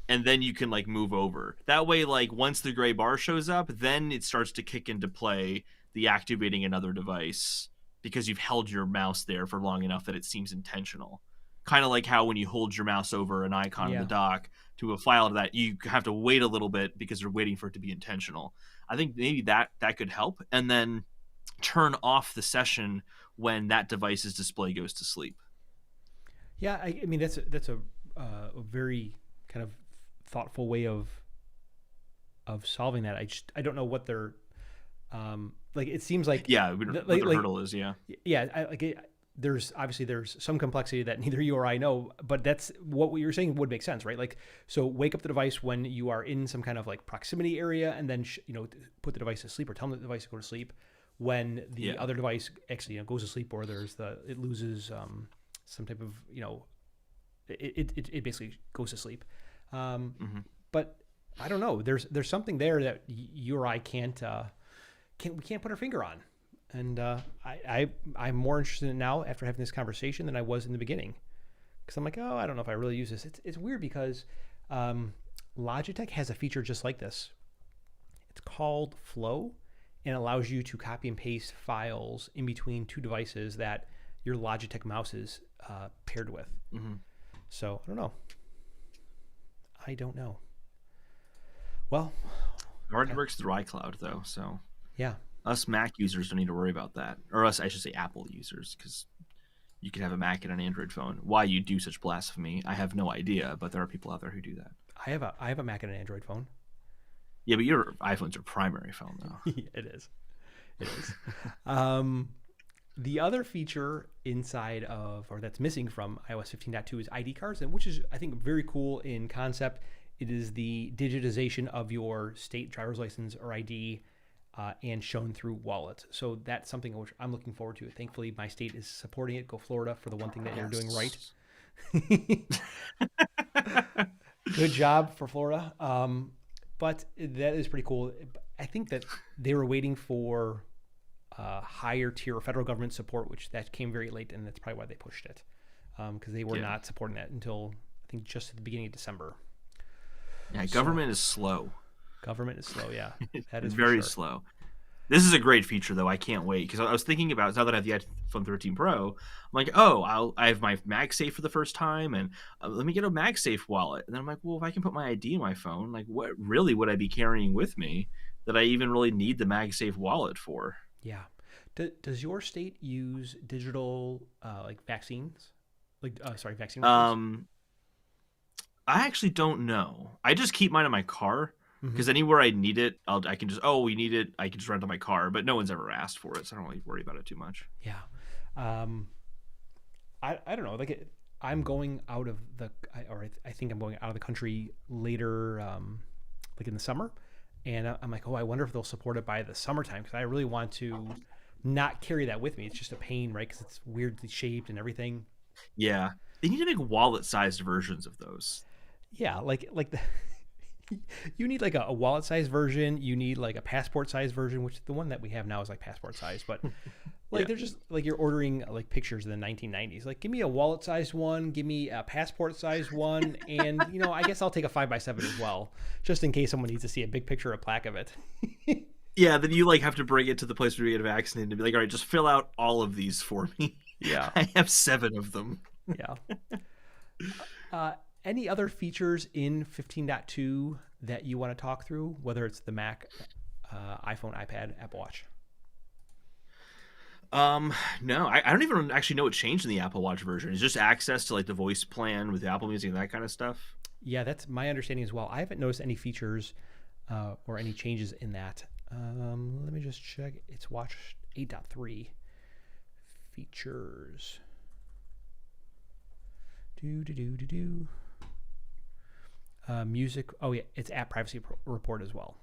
[SPEAKER 1] and then you can like move over. That way, like once the gray bar shows up, then it starts to kick into play the activating another device because you've held your mouse there for long enough that it seems intentional. Kind of like how when you hold your mouse over an icon in the
[SPEAKER 2] Yeah.
[SPEAKER 1] dock to a file, that you have to wait a little bit because you're waiting for it to be intentional. I think maybe that could help, and then turn off the session when that device's display goes to sleep.
[SPEAKER 2] Yeah. I mean, that's a very kind of thoughtful way of solving that. I don't know what they're like. It seems like
[SPEAKER 1] Yeah, what the hurdle is. Yeah.
[SPEAKER 2] yeah. There's obviously some complexity that neither you or I know, but that's what you're saying would make sense, right? Like, so wake up the device when you are in some kind of like proximity area, and then put the device to sleep, or tell the device to go to sleep when the other device actually goes to sleep, or it loses some type of it basically goes to sleep. But I don't know. There's something there that you or I can't put our finger on. And I'm more interested in it now after having this conversation than I was in the beginning, because I'm like, oh, I don't know if I really use this. It's weird because Logitech has a feature just like this. It's called Flow, and it allows you to copy and paste files in between two devices that your Logitech mouse is paired with.
[SPEAKER 1] Mm-hmm.
[SPEAKER 2] So I don't know. Well,
[SPEAKER 1] It already works through iCloud though, so
[SPEAKER 2] yeah.
[SPEAKER 1] us Mac users don't need to worry about that, or us, I should say, Apple users, because you can have a Mac and an Android phone. Why you do such blasphemy, I have no idea, but there are people out there who do that.
[SPEAKER 2] I have a Mac and an Android phone.
[SPEAKER 1] Yeah, but your iPhone's your primary phone, though.
[SPEAKER 2] It is. The other feature inside of, or that's missing from iOS 15.2 is ID cards, and which is, I think, very cool in concept. It is the digitization of your state driver's license or ID and shown through Wallet. So that's something which I'm looking forward to. Thankfully, my state is supporting it. Go Florida for the one thing that you're doing right. Good job for Florida. But that is pretty cool. I think that they were waiting for higher tier federal government support, which that came very late, and that's probably why they pushed it, because they were not supporting that until I think just at the beginning of December.
[SPEAKER 1] Yeah, government is slow.
[SPEAKER 2] Government is slow, yeah. That is
[SPEAKER 1] very slow. This is a great feature, though. I can't wait, because I was thinking about, now that I have the iPhone 13 Pro, I'm like, oh, I have my MagSafe for the first time, and let me get a MagSafe wallet. And then I'm like, well, if I can put my ID in my phone, like, what really would I be carrying with me that I even really need the MagSafe wallet for?
[SPEAKER 2] Yeah. Does your state use digital like vaccines? Vaccine records?
[SPEAKER 1] I actually don't know. I just keep mine in my car, because anywhere I need it, I can just, we need it, I can just rent it on my car. But no one's ever asked for it, so I don't really worry about it too much.
[SPEAKER 2] Yeah. I don't know. Like I'm going out of I think I'm going out of the country later, like in the summer, and I'm like, I wonder if they'll support it by the summertime, because I really want to not carry that with me. It's just a pain, right? Because it's weirdly shaped and everything.
[SPEAKER 1] Yeah, they need to make wallet-sized versions of those.
[SPEAKER 2] Yeah, like you need like a wallet-sized version. You need like a passport-sized version, which the one that we have now is like passport-sized, but like they're just like you're ordering like pictures in the 1990s. Like, give me a wallet-sized one, give me a passport-sized one, and I guess I'll take a 5x7 as well, just in case someone needs to see a big picture or a plaque of it.
[SPEAKER 1] Yeah, then you like have to bring it to the place where you get vaccinated and be like, all right, just fill out all of these for me.
[SPEAKER 2] Yeah,
[SPEAKER 1] I have 7 of them.
[SPEAKER 2] Yeah. Any other features in 15.2 that you want to talk through, whether it's the Mac, iPhone, iPad, Apple Watch?
[SPEAKER 1] No, I don't even actually know what changed in the Apple Watch version. It's just access to like the voice plan with Apple Music and that kind of stuff.
[SPEAKER 2] Yeah, that's my understanding as well. I haven't noticed any features or any changes in that. Let me just check. It's Watch 8.3 features. Do. Music. Oh yeah, it's app privacy report as well.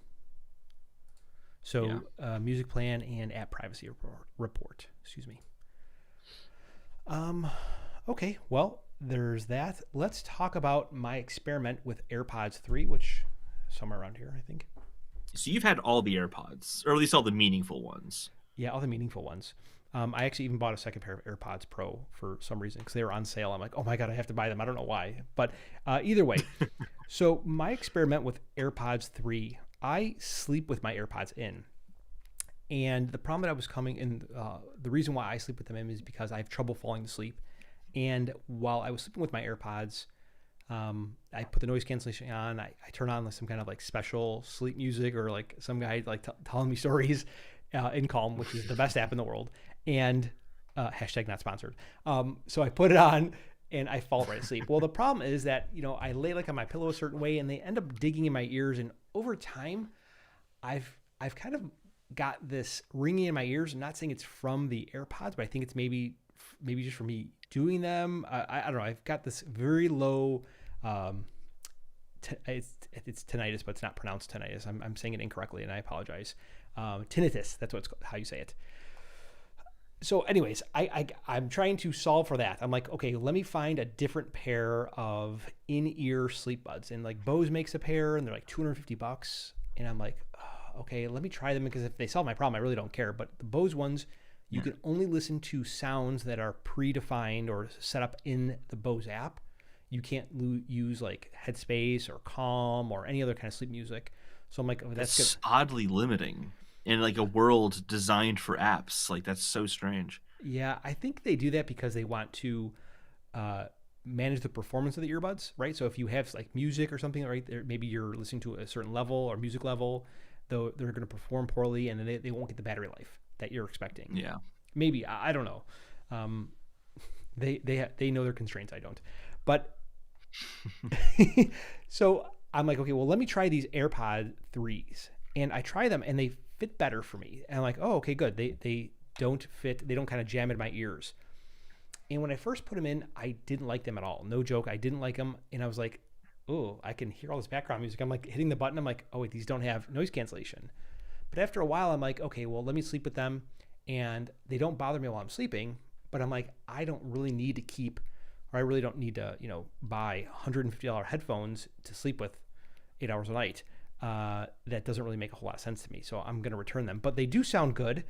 [SPEAKER 2] So music plan and app privacy report. Excuse me. Okay, well, there's that. Let's talk about my experiment with AirPods 3, which somewhere around here, I think.
[SPEAKER 1] So you've had all the AirPods, or at least all the meaningful ones.
[SPEAKER 2] Yeah, all the meaningful ones. I actually even bought a second pair of AirPods Pro for some reason because they were on sale. I'm like, oh my God, I have to buy them. I don't know why. But either way, so my experiment with AirPods 3, I sleep with my AirPods in. And the problem that I was coming in, the reason why I sleep with them in is because I have trouble falling to sleep. And while I was sleeping with my AirPods, I put the noise cancellation on. I turn on some kind of like special sleep music or like some guy like telling me stories in Calm, which is the best app in the world. And hashtag not sponsored. So I put it on and I fall right asleep. Well, the problem is that, I lay like on my pillow a certain way and they end up digging in my ears. And over time, I've kind of got this ringing in my ears. I'm not saying it's from the AirPods, but I think it's maybe just for me doing them. I don't know. I've got this very low, it's tinnitus, but it's not pronounced tinnitus. I'm saying it incorrectly and I apologize. Tinnitus, that's how you say it. So anyways, I'm trying to solve for that. I'm like, okay, let me find a different pair of in-ear sleep buds. And like Bose makes a pair and they're like $250. And I'm like, oh, okay, let me try them because if they solve my problem, I really don't care. But the Bose ones, you can only listen to sounds that are predefined or set up in the Bose app. You can't use like Headspace or Calm or any other kind of sleep music. So I'm like, oh, that's good.
[SPEAKER 1] Oddly limiting in like a world designed for apps. Like that's so strange.
[SPEAKER 2] Yeah, I think they do that because they want to manage the performance of the earbuds, right? So if you have like music or something, right, maybe you're listening to a certain level or music level, though they're going to perform poorly and then they won't get the battery life that you're expecting.
[SPEAKER 1] Yeah.
[SPEAKER 2] Maybe, I don't know. They know their constraints. I don't. But so I'm like, okay, well, let me try these AirPod 3s. And I try them and they fit better for me. And I'm like, oh, okay, good. They don't fit. They don't kind of jam in my ears. And when I first put them in, I didn't like them at all. No joke. I didn't like them. And I was like, oh, I can hear all this background music. I'm like hitting the button. I'm like, oh, wait, these don't have noise cancellation. But after a while, I'm like, okay, well, let me sleep with them. And they don't bother me while I'm sleeping. But I'm like, I don't really need to keep, or I really don't need to, buy $150 headphones to sleep with 8 hours a night. That doesn't really make a whole lot of sense to me. So I'm going to return them. But they do sound good.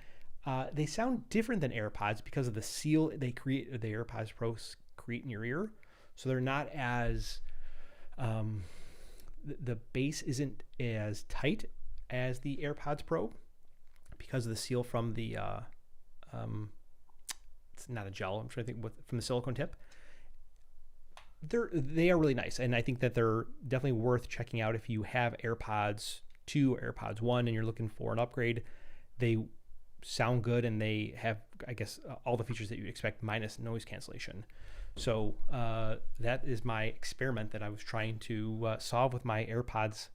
[SPEAKER 2] They sound different than AirPods because of the seal they create, the AirPods Pro create in your ear. So they're not as, the bass isn't as tight as the AirPods Pro because of the seal from the, it's not a gel, I'm trying to think from the silicone tip. They are really nice. And I think that they're definitely worth checking out if you have AirPods 2 or AirPods 1 and you're looking for an upgrade. They sound good and they have, I guess, all the features that you'd expect minus noise cancellation. So that is my experiment that I was trying to solve with my AirPods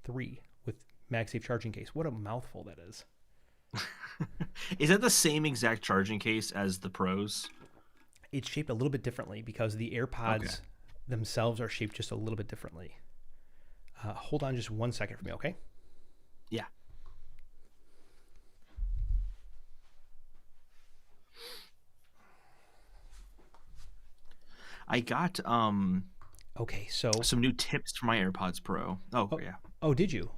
[SPEAKER 2] 3 with MagSafe charging case. What a mouthful that is.
[SPEAKER 1] Is that the same exact charging case as the Pros?
[SPEAKER 2] It's shaped a little bit differently because the AirPods themselves are shaped just a little bit differently. Hold on just 1 second for me, okay?
[SPEAKER 1] Yeah. I got
[SPEAKER 2] okay, so
[SPEAKER 1] some new tips for my AirPods Pro. Oh yeah.
[SPEAKER 2] Oh, did you?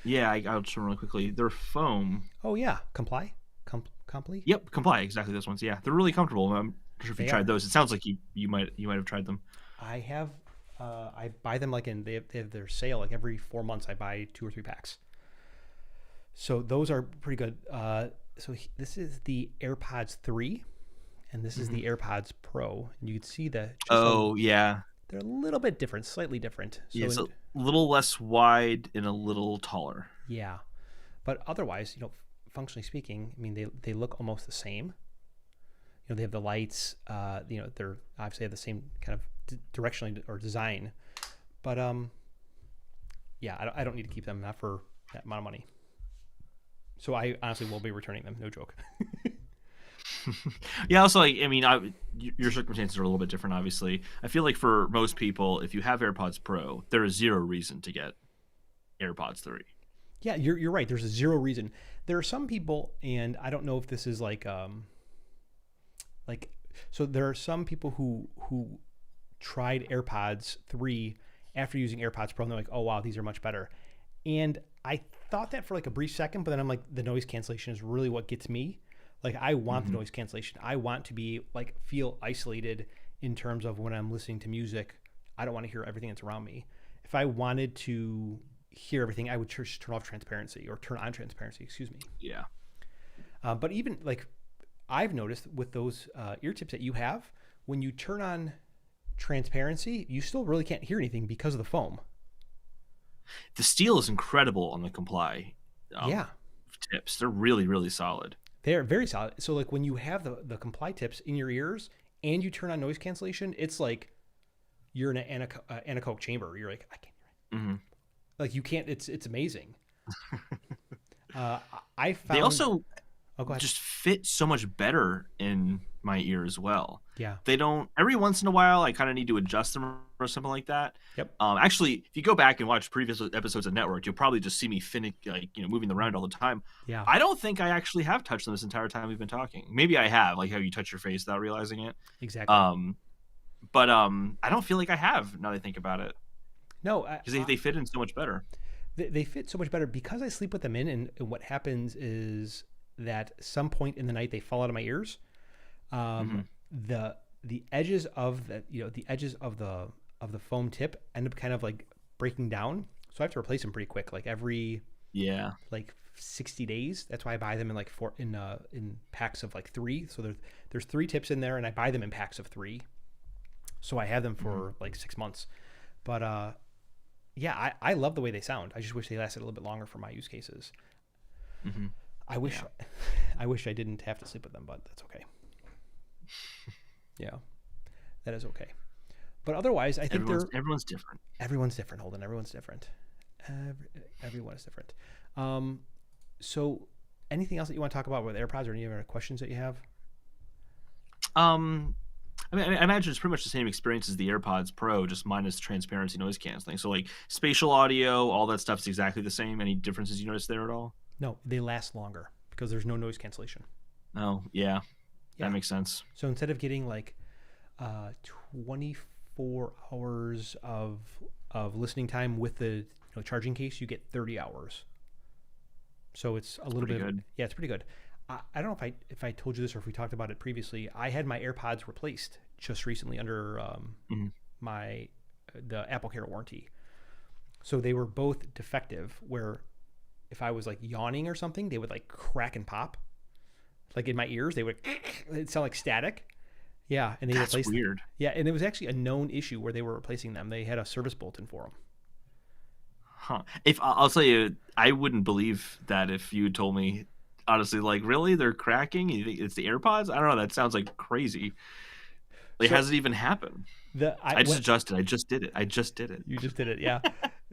[SPEAKER 1] Yeah, I'll show them really quickly. They're foam.
[SPEAKER 2] Oh yeah, Comply. Comply.
[SPEAKER 1] Yep, Comply. Exactly those ones. Yeah, they're really comfortable. I'm not sure if you tried those. It sounds like you might have tried them.
[SPEAKER 2] I have. I buy them like they have their sale like every 4 months. I buy 2 or 3 packs. So those are pretty good. So this is the AirPods 3, and this is the AirPods Pro. And you can see
[SPEAKER 1] yeah.
[SPEAKER 2] They're a little bit different, slightly different. So
[SPEAKER 1] yeah, it's a little less wide and a little taller.
[SPEAKER 2] Yeah, but otherwise, functionally speaking, I mean, they look almost the same. They have the lights. They're obviously have the same kind of directionally or design, but yeah, I don't need to keep them, not for that amount of money. So I honestly will be returning them. No joke.
[SPEAKER 1] Yeah. Also, like, I mean, your circumstances are a little bit different. Obviously, I feel like for most people, if you have AirPods Pro, there is zero reason to get AirPods 3.
[SPEAKER 2] Yeah, you're right. There's a zero reason. There are some people, and I don't know if this is like so there are some people who tried AirPods 3 after using AirPods Pro and they're like, "Oh wow, these are much better." And I thought that for like a brief second, but then I'm like, the noise cancellation is really what gets me. Like I want the
[SPEAKER 1] Mm-hmm.
[SPEAKER 2] noise cancellation. I want to be like feel isolated in terms of when I'm listening to music. I don't want to hear everything that's around me. If I wanted to hear everything, I would just turn off transparency or turn on transparency, excuse me.
[SPEAKER 1] Yeah.
[SPEAKER 2] But even like I've noticed with those ear tips that you have, when you turn on transparency, you still really can't hear anything because of the foam.
[SPEAKER 1] The steel is incredible on the Comply um,
[SPEAKER 2] Yeah,
[SPEAKER 1] tips. They're really, really solid.
[SPEAKER 2] they're very solid. So like when you have the comply tips in your ears and you turn on noise cancellation, it's like you're in an anechoic chamber. You're like, I can't hear it.
[SPEAKER 1] Hmm.
[SPEAKER 2] Like you can't. It's amazing. Uh, I
[SPEAKER 1] They
[SPEAKER 2] found.
[SPEAKER 1] also
[SPEAKER 2] Oh, go ahead.
[SPEAKER 1] just fit so much better in my ear as well.
[SPEAKER 2] Yeah.
[SPEAKER 1] They don't. Every once in a while, I kind of need to adjust them or something like that.
[SPEAKER 2] Yep.
[SPEAKER 1] Actually, if you go back and watch previous episodes of Network, you'll probably just see me like moving them around all the time.
[SPEAKER 2] Yeah.
[SPEAKER 1] I don't think I actually have touched them this entire time we've been talking. Maybe I have, like how you touch your face without realizing it.
[SPEAKER 2] Exactly.
[SPEAKER 1] Um, but I don't feel like I have now that I think about it
[SPEAKER 2] No,
[SPEAKER 1] because they fit in so much better.
[SPEAKER 2] they fit so much better because I sleep with them in. And what happens is that some point in the night they fall out of my ears.
[SPEAKER 1] Hmm.
[SPEAKER 2] The edges of the edges of the foam tip end up kind of like breaking down. So I have to replace them pretty quick, like every
[SPEAKER 1] Yeah.
[SPEAKER 2] like 60 days. That's why I buy them in like in packs of like 3. So there's 3 tips in there, and I buy them in packs of 3. So I have them
[SPEAKER 1] Hmm.
[SPEAKER 2] for like 6 months. But yeah, I love the way they sound. I just wish they lasted a little bit longer for my use cases.
[SPEAKER 1] Hmm.
[SPEAKER 2] I wish
[SPEAKER 1] Yeah.
[SPEAKER 2] I wish I didn't have to sleep with them, but that's okay. Yeah, that is okay. But otherwise, I think
[SPEAKER 1] Everyone's different.
[SPEAKER 2] everyone's different. Holden, everyone's different. Everyone is different. Um, so, anything else that you want to talk about with AirPods, or any other questions that you have?
[SPEAKER 1] Um, I mean, I imagine it's pretty much the same experience as the AirPods Pro, just minus transparency noise canceling. So like spatial audio, all that stuff's exactly the same. Any differences you notice there at all?
[SPEAKER 2] No, they last longer because there's no noise cancellation.
[SPEAKER 1] Oh, yeah, that
[SPEAKER 2] Yeah.
[SPEAKER 1] makes sense.
[SPEAKER 2] So instead of getting like 24 hours of listening time with the charging case, you get 30 hours. So it's a little
[SPEAKER 1] Pretty
[SPEAKER 2] bit.
[SPEAKER 1] good.
[SPEAKER 2] Yeah, it's pretty good. I don't know if I told you this or if we talked about it previously. I had my AirPods replaced just recently under
[SPEAKER 1] Hmm.
[SPEAKER 2] my the Apple Care warranty. So they were both defective. Where if I was like yawning or something, they would like crack and pop. Like in my ears, they would it sound like static. Yeah, and they
[SPEAKER 1] That's
[SPEAKER 2] replaced.
[SPEAKER 1] weird.
[SPEAKER 2] Yeah, and it was actually a known issue where they were replacing them. They had a service bulletin for them.
[SPEAKER 1] Huh. If I'll tell you, I wouldn't believe that if you told me honestly, like really, they're cracking. You think it's the AirPods? I don't know. That sounds like crazy. Like,
[SPEAKER 2] So
[SPEAKER 1] has it even happened?
[SPEAKER 2] the
[SPEAKER 1] I just adjusted. I just did it. I just did it.
[SPEAKER 2] you just did it, yeah.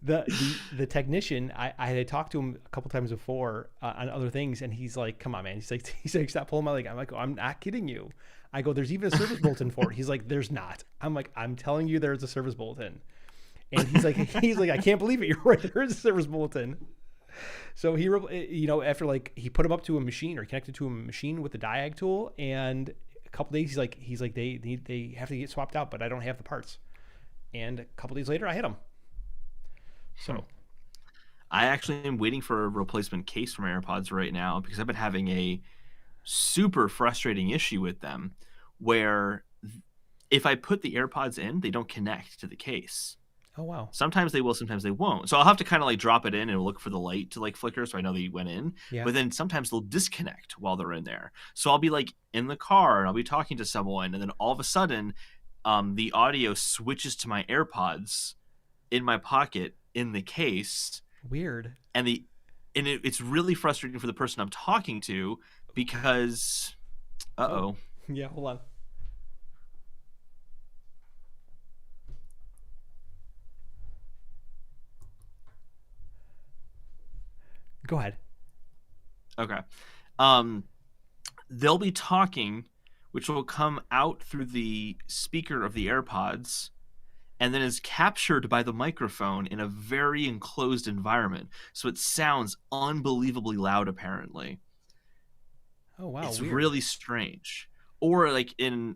[SPEAKER 2] The technician, I had talked to him a couple times before on other things, and he's like, "Come on, man." He's like, "Stop pulling my leg." I'm like, oh, "I'm not kidding you." I go, "There's even a service bulletin for it." He's like, "There's not." I'm like, "I'm telling you, there's a service bulletin." And he's like, "I can't believe it. You're right. There is a service bulletin." So after like he put him up to a machine or connected to a machine with the diag tool, and a couple days he's like they have to get swapped out, but I don't have the parts. And a couple days later, I hit them. So
[SPEAKER 1] I actually am waiting for a replacement case for my AirPods right now because I've been having a super frustrating issue with them where if I put the AirPods in, they don't connect to the case.
[SPEAKER 2] oh wow,
[SPEAKER 1] Sometimes they will, sometimes they won't. So I'll have to kind of like drop it in and look for the light to like flicker so I know they went in.
[SPEAKER 2] yeah,
[SPEAKER 1] But then sometimes they'll disconnect while they're in there. So I'll be like in the car and I'll be talking to someone, and then all of a sudden, the audio switches to my AirPods in my pocket in the case,
[SPEAKER 2] weird.
[SPEAKER 1] and it's really frustrating for the person I'm talking to because,
[SPEAKER 2] Oh
[SPEAKER 1] uh-oh.
[SPEAKER 2] yeah, hold on. Go ahead.
[SPEAKER 1] Okay. Um, they'll be talking, which will come out through the speaker of the AirPods and then is captured by the microphone in a very enclosed environment. So it sounds unbelievably loud, apparently.
[SPEAKER 2] Oh wow,
[SPEAKER 1] It's
[SPEAKER 2] weird.
[SPEAKER 1] really strange. Or like in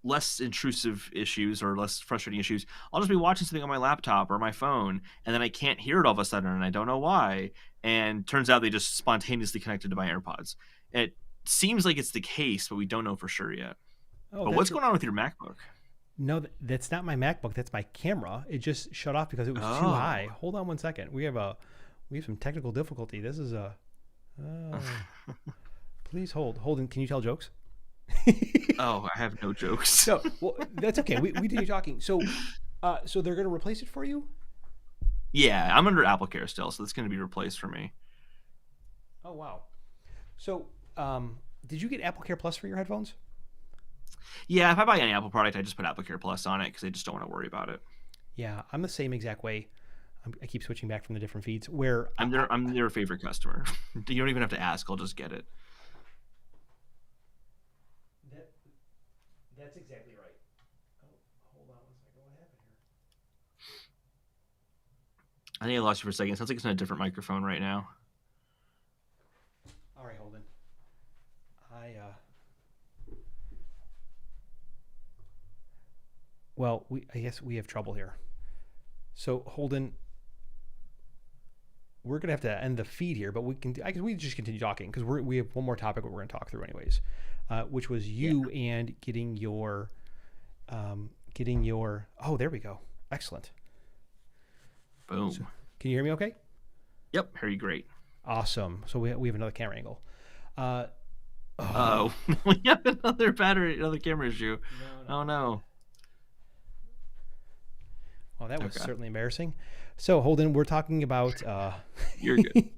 [SPEAKER 1] less intrusive issues or less frustrating issues, I'll just be watching something on my laptop or my phone, and then I can't hear it all of a sudden, and I don't know why. And turns out they just spontaneously connected to my AirPods. It seems like it's the case, but we don't know for sure yet.
[SPEAKER 2] Oh,
[SPEAKER 1] But what's going on with your MacBook?
[SPEAKER 2] no, that's not my MacBook. That's my camera. It just shut off because it was too
[SPEAKER 1] Oh.
[SPEAKER 2] high. Hold on one second. We have some technical difficulty. This is a. Oh, please hold. Holden, can you tell jokes?
[SPEAKER 1] Oh, I have no jokes.
[SPEAKER 2] No, well, that's okay. We do talking. So they're gonna replace it for you.
[SPEAKER 1] Yeah, I'm under Apple Care still, so that's going to be replaced for me.
[SPEAKER 2] Oh wow. So did you get Apple Care Plus for your headphones?
[SPEAKER 1] Yeah, if I buy any Apple product, I just put Apple Care Plus on it because I just don't want to worry about it.
[SPEAKER 2] Yeah, I'm the same exact way. I keep switching back from the different feeds. Where
[SPEAKER 1] I'm their favorite customer. You don't even have to ask; I'll just get it.
[SPEAKER 2] that, that's exactly right. Oh, hold on one second. What happened here?
[SPEAKER 1] I think I lost you for a second. It sounds like it's on a different microphone right now.
[SPEAKER 2] All right, Holden. Well, I guess we have trouble here. So Holden, we're gonna have to end the feed here, but I guess we just continue talking because we have one more topic we're gonna talk through anyways, which was
[SPEAKER 1] Yeah.
[SPEAKER 2] you and getting your. Oh, there we go. Excellent.
[SPEAKER 1] Boom.
[SPEAKER 2] So, can you hear me? Okay.
[SPEAKER 1] Yep. Hear you great.
[SPEAKER 2] Awesome. So we have another camera angle. Uh,
[SPEAKER 1] Oh, we have another camera issue.
[SPEAKER 2] no.
[SPEAKER 1] Oh no.
[SPEAKER 2] Well, that was
[SPEAKER 1] Okay.
[SPEAKER 2] certainly embarrassing. So Holden, we're talking about
[SPEAKER 1] You're good.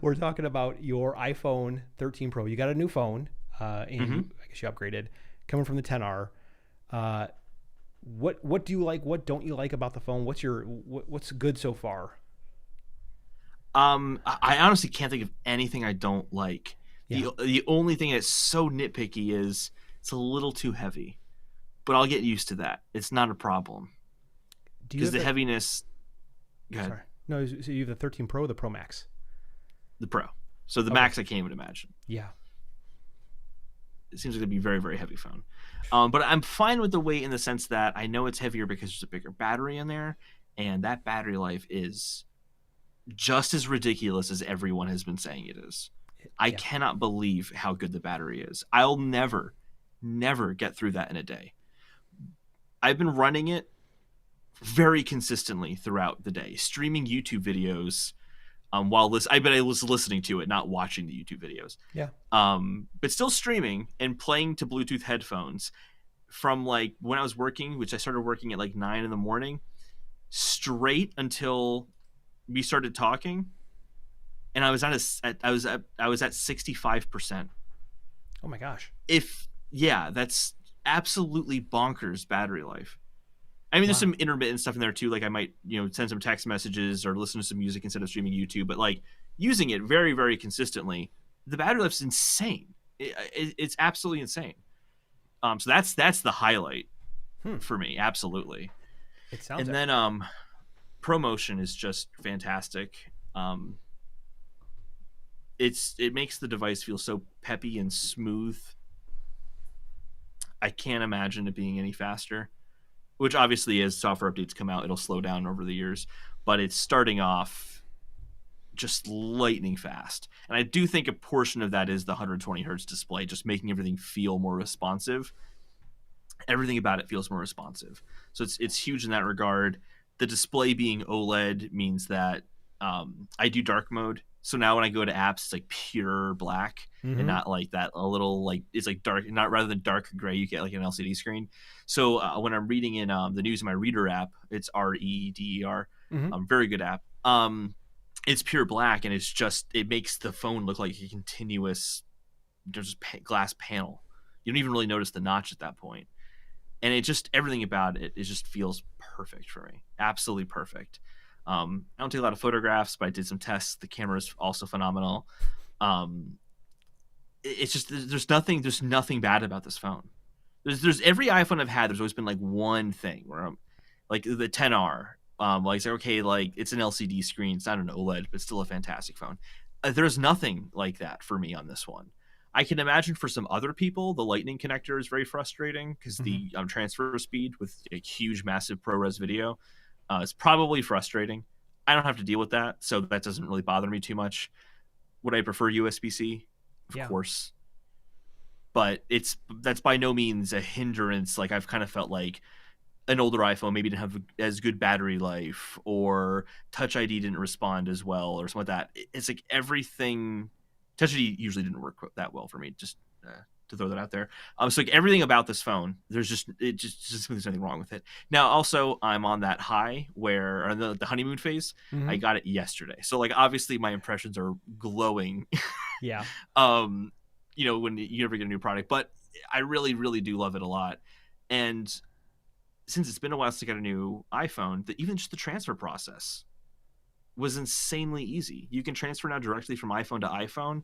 [SPEAKER 2] we're talking about your iPhone 13 Pro. You got a new phone, and I guess you upgraded, coming from the 10R. What do you like? What don't you like about the phone? What's good so far?
[SPEAKER 1] I honestly can't think of anything I don't like.
[SPEAKER 2] Yeah.
[SPEAKER 1] The only thing that's so nitpicky is it's a little too heavy, but I'll get used to that. It's not a problem
[SPEAKER 2] Do you
[SPEAKER 1] because
[SPEAKER 2] have
[SPEAKER 1] the heaviness. Go ahead.
[SPEAKER 2] Sorry. No, so you have the 13 Pro, or the Pro Max.
[SPEAKER 1] The Pro. So the
[SPEAKER 2] Okay.
[SPEAKER 1] Max, I can't even imagine.
[SPEAKER 2] Yeah.
[SPEAKER 1] It seems like it'd be a very, very heavy phone. But I'm fine with the weight in the sense that I know it's heavier because there's a bigger battery in there, and that battery life is just as ridiculous as everyone has been saying it is. I
[SPEAKER 2] Yeah.
[SPEAKER 1] cannot believe how good the battery is. I'll never, never get through that in a day. I've been running it very consistently throughout the day, streaming YouTube videos while I bet I was listening to it, not watching the YouTube videos.
[SPEAKER 2] Yeah.
[SPEAKER 1] But still streaming and playing to Bluetooth headphones from like when I was working, which I started working at like 9 in the morning, straight until we started talking, and I was I was at 65%.
[SPEAKER 2] Oh my gosh.
[SPEAKER 1] That's absolutely bonkers battery life. I mean, there's
[SPEAKER 2] Wow.
[SPEAKER 1] some intermittent stuff in there too. Like I might, send some text messages or listen to some music instead of streaming YouTube. But like using it very, very consistently, the battery life's insane. It's absolutely insane. So that's the highlight
[SPEAKER 2] Hmm.
[SPEAKER 1] for me, absolutely.
[SPEAKER 2] It sounds.
[SPEAKER 1] And then ProMotion is just fantastic. It makes the device feel so peppy and smooth. I can't imagine it being any faster. Which obviously, as software updates come out, it'll slow down over the years. But it's starting off just lightning fast, and I do think a portion of that is the 120 hertz display, just making everything feel more responsive. Everything about it feels more responsive, so it's huge in that regard. The display being OLED means that I do dark mode, so now when I go to apps, it's like pure black and not like that a little like it's like dark, not rather than dark gray. You get like an LCD screen. So when I'm reading in the news in my Reader app, it's REDER,
[SPEAKER 2] Mm-hmm.
[SPEAKER 1] very good app. It's pure black, and it makes the phone look like a continuous just glass panel. You don't even really notice the notch at that point. And everything about it just feels perfect for me. Absolutely perfect. I don't take a lot of photographs, but I did some tests. The camera is also phenomenal. it's just there's nothing bad about this phone. There's every iPhone I've had. There's always been like one thing where I'm like the 10R. Like it's like, okay, like it's an LCD screen. It's not an OLED, but it's still a fantastic phone. There's nothing like that for me on this one. I can imagine for some other people, the Lightning connector is very frustrating because the transfer speed with a huge, massive ProRes video is probably frustrating. I don't have to deal with that, so that doesn't really bother me too much. Would I prefer USB-C? Of
[SPEAKER 2] Yeah.
[SPEAKER 1] course, but that's by no means a hindrance. Like I've kind of felt like an older iPhone maybe didn't have as good battery life, or Touch ID didn't respond as well, or something like that. It's like everything. Touch ID usually didn't work that well for me. Just to throw that out there. So like everything about this phone, there's nothing wrong with it. Now, also, I'm on that high where or the honeymoon phase. I got it yesterday, so like obviously my impressions are glowing.
[SPEAKER 2] Yeah.
[SPEAKER 1] When you ever get a new product, but I really, really do love it a lot. And since it's been a while since I got a new iPhone, even just the transfer process was insanely easy. You can transfer now directly from iPhone to iPhone.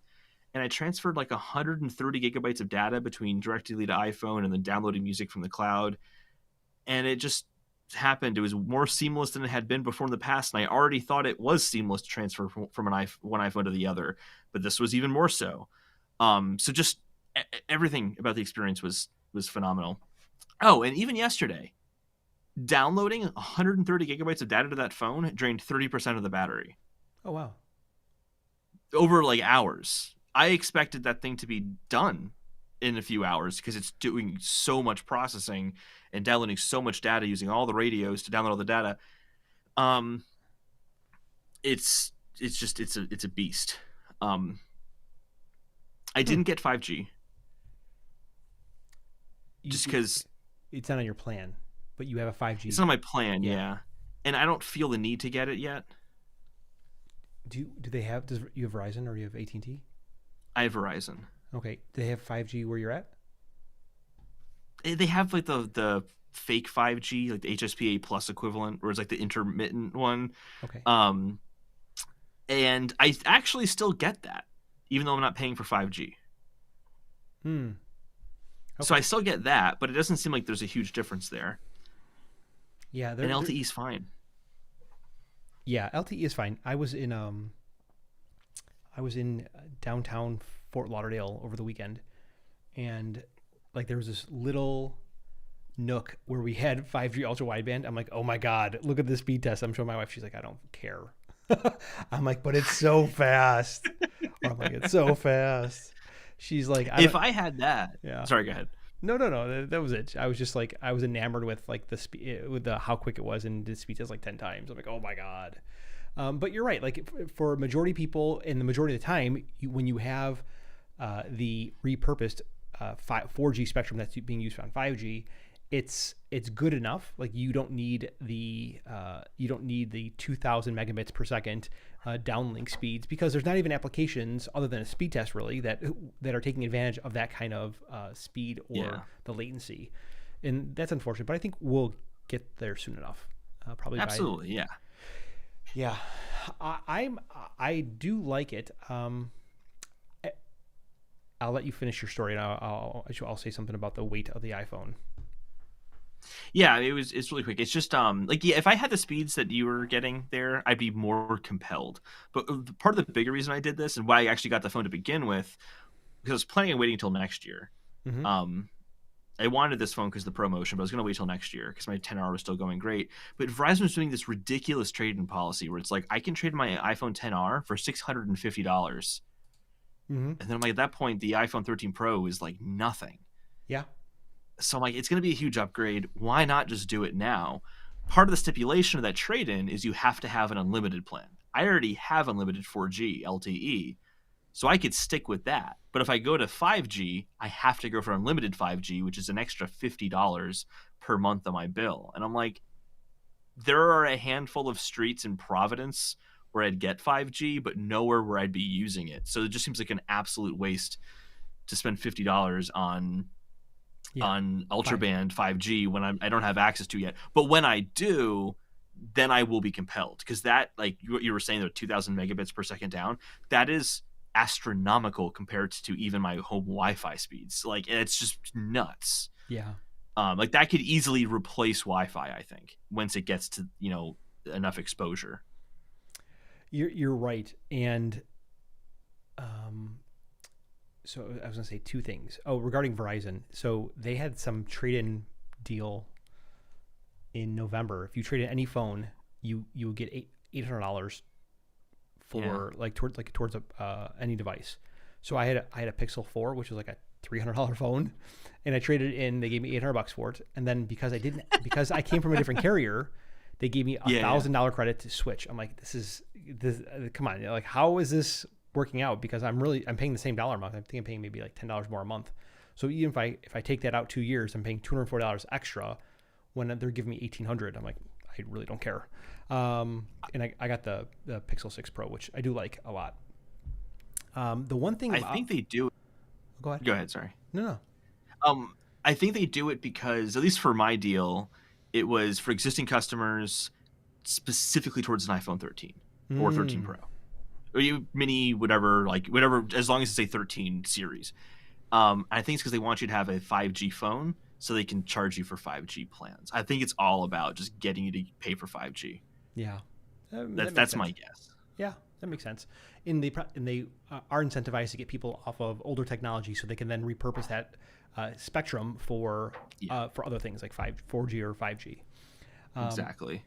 [SPEAKER 1] And I transferred like 130 gigabytes of data between directly to iPhone and then downloading music from the cloud. And it just happened. It was more seamless than it had been before in the past. And I already thought it was seamless to transfer from one iPhone to the other. But this was even more so. So just everything about the experience was phenomenal. Oh, and even yesterday, downloading 130 gigabytes of data to that phone drained 30% of the battery.
[SPEAKER 2] Oh, wow.
[SPEAKER 1] Over like hours. I expected that thing to be done in a few hours because it's doing so much processing and downloading so much data using all the radios to download all the data. It's a beast. I didn't get 5G just because
[SPEAKER 2] it's not on your plan, but you have a 5G.
[SPEAKER 1] It's not on my plan, yeah. And I don't feel the need to get it yet.
[SPEAKER 2] Do they have? Does you have Verizon or you have AT&T?
[SPEAKER 1] I have Verizon.
[SPEAKER 2] Okay. Do they have 5G where you're at?
[SPEAKER 1] They have like the fake 5G, like the HSPA plus equivalent, where it's like the intermittent one.
[SPEAKER 2] Okay.
[SPEAKER 1] And I actually still get that, even though I'm not paying for 5G.
[SPEAKER 2] Okay.
[SPEAKER 1] So I still get that, but it doesn't seem like there's a huge difference there.
[SPEAKER 2] Yeah,
[SPEAKER 1] and LTE is fine.
[SPEAKER 2] Yeah, LTE is fine. I was in downtown Fort Lauderdale over the weekend, and like there was this little nook where we had 5G ultra wideband. I'm like, oh my god, look at this speed test. I'm showing my wife. She's like, I don't care. I'm like, but it's so fast. I'm like, it's so fast. She's like,
[SPEAKER 1] if I had that,
[SPEAKER 2] yeah.
[SPEAKER 1] Sorry, go ahead.
[SPEAKER 2] No. That was it. I was just like, I was enamored with like the speed, with the how quick it was, and the speed test like 10 times. I'm like, oh my god. But you're right. Like for majority of people, and the majority of the time, when you have the repurposed 4G spectrum that's being used on 5G, it's good enough. Like you don't need the 2,000 megabits per second downlink speeds, because there's not even applications other than a speed test really that are taking advantage of that kind of speed or the latency, and that's unfortunate. But I think we'll get there soon enough. Probably
[SPEAKER 1] absolutely,
[SPEAKER 2] yeah. I do like it. I'll let you finish your story, and I'll say something about the weight of the iPhone.
[SPEAKER 1] Yeah, it's really quick. It's just if I had the speeds that you were getting there, I'd be more compelled. But part of the bigger reason I did this, and why I actually got the phone to begin with, because I was planning on waiting until next year.
[SPEAKER 2] Mm-hmm.
[SPEAKER 1] I wanted this phone because of the promotion, but I was going to wait till next year because my 10R was still going great. But Verizon was doing this ridiculous trade-in policy where it's like I can trade my iPhone 10R for $650.
[SPEAKER 2] Mm-hmm.
[SPEAKER 1] And then I'm like, at that point, the iPhone 13 Pro is like nothing.
[SPEAKER 2] Yeah.
[SPEAKER 1] So I'm like, it's going to be a huge upgrade. Why not just do it now? Part of the stipulation of that trade-in is you have to have an unlimited plan. I already have unlimited 4G LTE, so I could stick with that. But if I go to 5G, I have to go for unlimited 5G, which is an extra $50 per month on my bill. And I'm like, there are a handful of streets in Providence where I'd get 5G, but nowhere where I'd be using it. So it just seems like an absolute waste to spend $50 on ultra band 5G when I don't have access to yet. But when I do, then I will be compelled, because that, like what you were saying, the 2,000 megabits per second down, that is astronomical compared to even my home Wi-Fi speeds. Like, it's just nuts.
[SPEAKER 2] Yeah.
[SPEAKER 1] Like that could easily replace Wi-Fi, I think, once it gets to, enough exposure.
[SPEAKER 2] You're right. And um, so I was going to say two things. Oh, regarding Verizon. So they had some trade-in deal in November. If you trade in any phone, you would get $800 for towards any device. So I had a Pixel 4, which was like a $300 phone, and I traded in. They gave me $800 for it, and then because I came from a different carrier, they gave me $1,000 credit to switch. I'm like, this come on, like, how is this working out? Because I'm paying the same dollar amount. I think I'm paying maybe like $10 more a month. So even if I take that out 2 years, I'm paying $240 extra when they're giving me $1,800. I'm like, I really don't care. And I got the Pixel 6 Pro, which I do like a lot. The one thing
[SPEAKER 1] I think they do.
[SPEAKER 2] Go ahead.
[SPEAKER 1] Go ahead. Sorry.
[SPEAKER 2] No.
[SPEAKER 1] I think they do it because, at least for my deal, it was for existing customers specifically towards an iPhone 13 or 13 Pro, or mini, whatever, as long as it's a 13 series. I think it's because they want you to have a 5G phone so they can charge you for 5G plans. I think it's all about just getting you to pay for 5G.
[SPEAKER 2] Yeah,
[SPEAKER 1] that's my guess.
[SPEAKER 2] Yeah, that makes sense. And they are incentivized to get people off of older technology so they can then repurpose that spectrum for other things like 4G or 5G.
[SPEAKER 1] Exactly.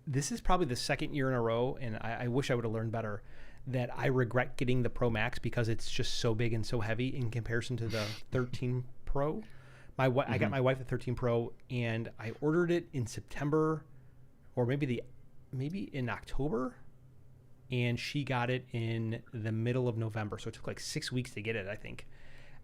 [SPEAKER 2] This is probably the second year in a row, and I wish I would have learned better, that I regret getting the Pro Max because it's just so big and so heavy in comparison to the 13 Pro. I got my wife the 13 Pro, and I ordered it in September, or maybe in October, and she got it in the middle of November. So it took like 6 weeks to get it, I think.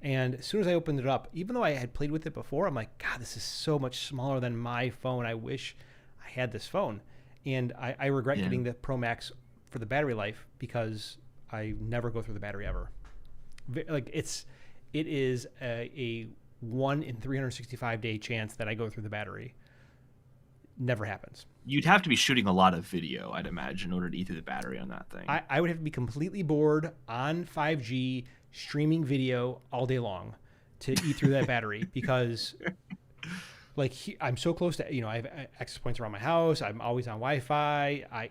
[SPEAKER 2] And as soon as I opened it up, even though I had played with it before, I'm like, God, this is so much smaller than my phone. I wish I had this phone. And I regret getting the Pro Max for the battery life because I never go through the battery ever. Like it is a 1 in 365 day chance that I go through the battery. Never happens.
[SPEAKER 1] You'd have to be shooting a lot of video, I'd imagine, in order to eat through the battery on that thing.
[SPEAKER 2] I would have to be completely bored on 5G streaming video all day long to eat through that battery because I'm so close to, I have access points around my house. I'm always on Wi-Fi. I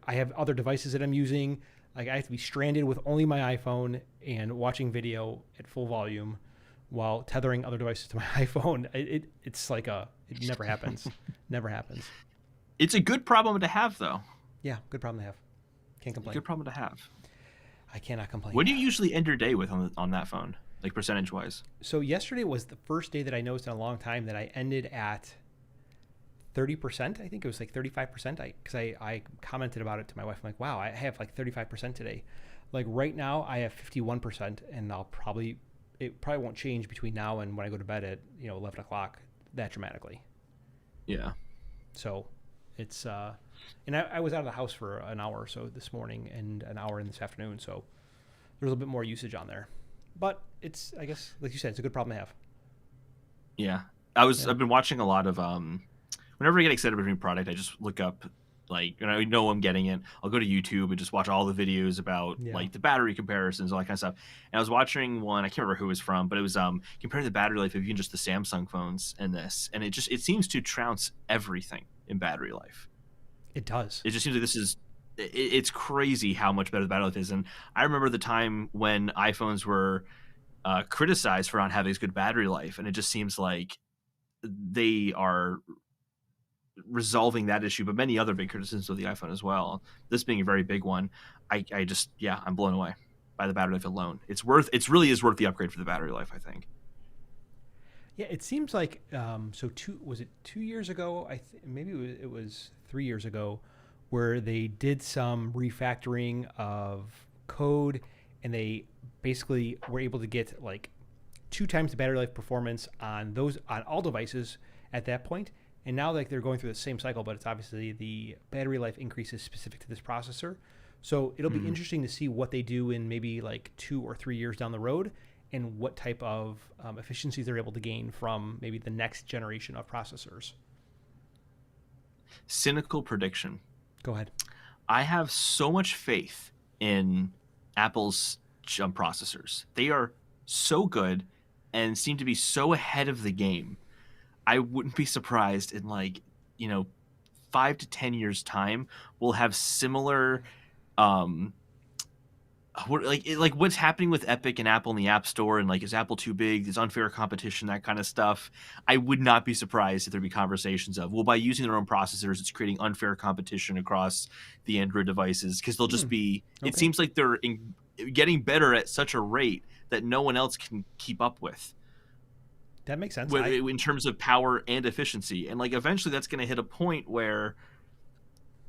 [SPEAKER 2] have other devices that I'm using. Like I have to be stranded with only my iPhone and watching video at full volume while tethering other devices to my iPhone. It's like it never happens. Never happens.
[SPEAKER 1] It's a good problem to have, though.
[SPEAKER 2] Yeah, good problem to have. Can't complain.
[SPEAKER 1] Good problem to have.
[SPEAKER 2] I cannot complain.
[SPEAKER 1] What do you usually end your day with on that phone, like percentage-wise?
[SPEAKER 2] So yesterday was the first day that I noticed in a long time that I ended at 30%. I think it was like 35%. Because I commented about it to my wife. I'm like, wow, I have like 35% today. Like right now, I have 51%, and it probably won't change between now and when I go to bed at 11 o'clock that dramatically.
[SPEAKER 1] Yeah.
[SPEAKER 2] So it's and I was out of the house for an hour or so this morning and an hour in this afternoon, so there's a little bit more usage on there. But it's, I guess, like you said, it's a good problem to have.
[SPEAKER 1] Yeah. I've been watching a lot of whenever I get excited about a new product, I just look up, and I know I'm getting it. I'll go to YouTube and just watch all the videos about the battery comparisons, all that kind of stuff. And I was watching one, I can't remember who it was from, but it was comparing the battery life of even just the Samsung phones and this, and it seems to trounce everything in battery life.
[SPEAKER 2] It does.
[SPEAKER 1] It just seems like it's crazy how much better the battery life is. And I remember the time when iPhones were criticized for not having as good battery life, and it just seems like they are resolving that issue, but many other big criticisms of the iPhone as well, this being a very big one. I'm blown away by the battery life alone. It really is worth the upgrade for the battery life, I think.
[SPEAKER 2] Yeah, it seems like was it 2 years ago? Maybe it was 3 years ago, where they did some refactoring of code, and they basically were able to get like 2 times the battery life performance on all devices at that point. And now they're going through the same cycle, but it's obviously the battery life increases specific to this processor. So it'll be interesting to see what they do in maybe like 2 or 3 years down the road, and what type of efficiencies they're able to gain from maybe the next generation of processors.
[SPEAKER 1] Cynical prediction.
[SPEAKER 2] Go ahead.
[SPEAKER 1] I have so much faith in Apple's processors. They are so good and seem to be so ahead of the game. I wouldn't be surprised in, like, 5 to 10 years time, we'll have similar um what's happening with Epic and Apple in the App Store, and like, is Apple too big? Is unfair competition, that kind of stuff. I would not be surprised if there'd be conversations of, well, by using their own processors, it's creating unfair competition across the Android devices, because they'll just be. It
[SPEAKER 2] Okay.
[SPEAKER 1] seems like they're getting better at such a rate that no one else can keep up with
[SPEAKER 2] That makes sense.
[SPEAKER 1] in terms of power and efficiency, and like eventually that's going to hit a point where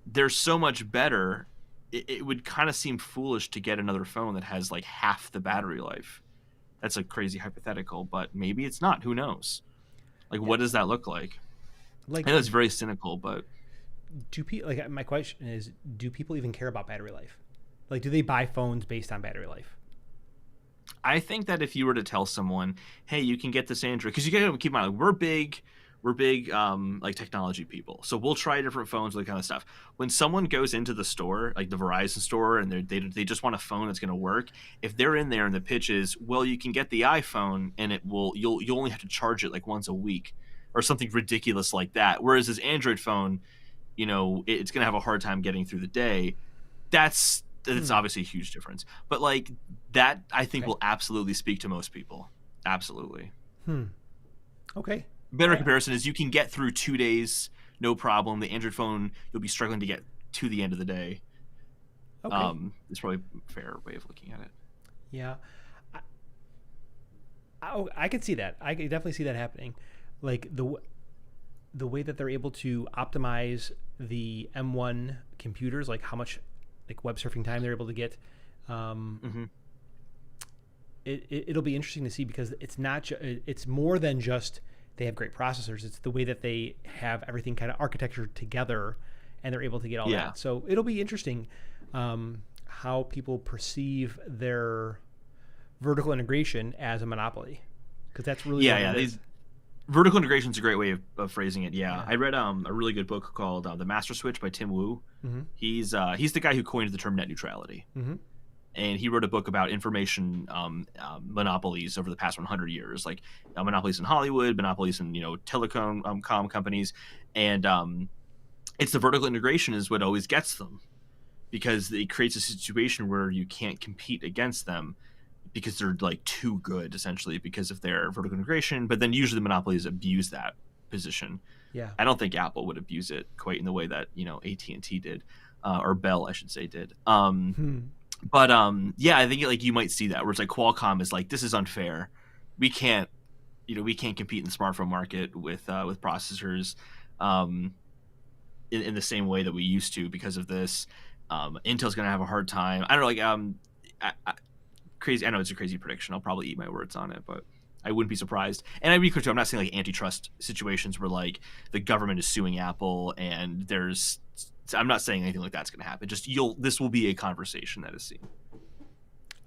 [SPEAKER 1] they're so much better, it would kind of seem foolish to get another phone that has like half the battery life. That's a crazy hypothetical, but maybe it's not. Who knows? Like,
[SPEAKER 2] Yeah.
[SPEAKER 1] what does that look like?
[SPEAKER 2] Like,
[SPEAKER 1] I know it's very cynical, but
[SPEAKER 2] do people like my question is, do people even care about battery life? Like, do they buy phones based on battery life?
[SPEAKER 1] I think that if you were to tell someone, "Hey, you can get this Android," because you got to keep in mind, like, we're big like technology people, so we'll try different phones, that kind of stuff. When someone goes into the store, like the Verizon store, and they just want a phone that's going to work, if they're in there and the pitch is, well, you can get the iPhone and you'll only have to charge it like once a week or something ridiculous like that, whereas this Android phone, it's going to have a hard time getting through the day. That's obviously a huge difference, but like that, I think,
[SPEAKER 2] Okay.
[SPEAKER 1] will absolutely speak to most people. Absolutely.
[SPEAKER 2] Okay.
[SPEAKER 1] Better comparison is, you can get through 2 days, no problem. The Android phone, you'll be struggling to get to the end of the day.
[SPEAKER 2] Okay.
[SPEAKER 1] It's probably a fair way of looking at it.
[SPEAKER 2] Yeah. I could see that. I could definitely see that happening. Like the way that they're able to optimize the M1 computers, like how much like web surfing time they're able to get.
[SPEAKER 1] Mm-hmm.
[SPEAKER 2] It'll be interesting to see, because it's more than just they have great processors. It's the way that they have everything kind of architecture together, and they're able to get all
[SPEAKER 1] Yeah.
[SPEAKER 2] that. So it'll be interesting how people perceive their vertical integration as a monopoly, because that's really what
[SPEAKER 1] Yeah.
[SPEAKER 2] it is.
[SPEAKER 1] Vertical integration is a great way of phrasing it. Yeah.
[SPEAKER 2] Yeah.
[SPEAKER 1] I read a really good book called The Master Switch by Tim Wu.
[SPEAKER 2] Mm-hmm.
[SPEAKER 1] He's the guy who coined the term net neutrality.
[SPEAKER 2] Mm-hmm.
[SPEAKER 1] And he wrote a book about information monopolies over the past 100 years, like monopolies in Hollywood, monopolies in telecom companies, and it's the vertical integration is what always gets them, because it creates a situation where you can't compete against them because they're like too good, essentially, because of their vertical integration. But then usually the monopolies abuse that position.
[SPEAKER 2] Yeah.
[SPEAKER 1] I don't think Apple would abuse it quite in the way that AT&T did, or Bell, I should say, did. But yeah, I think like you might see that where it's like Qualcomm is like, this is unfair. We can't compete in the smartphone market with processors in the same way that we used to because of this. Intel's gonna have a hard time. I don't know, like crazy. I know it's a crazy prediction. I'll probably eat my words on it, but I wouldn't be surprised. And I'd be clear too, I'm not saying like antitrust situations where like the government is suing Apple and I'm not saying anything like that's going to happen. Just this will be a conversation that is seen.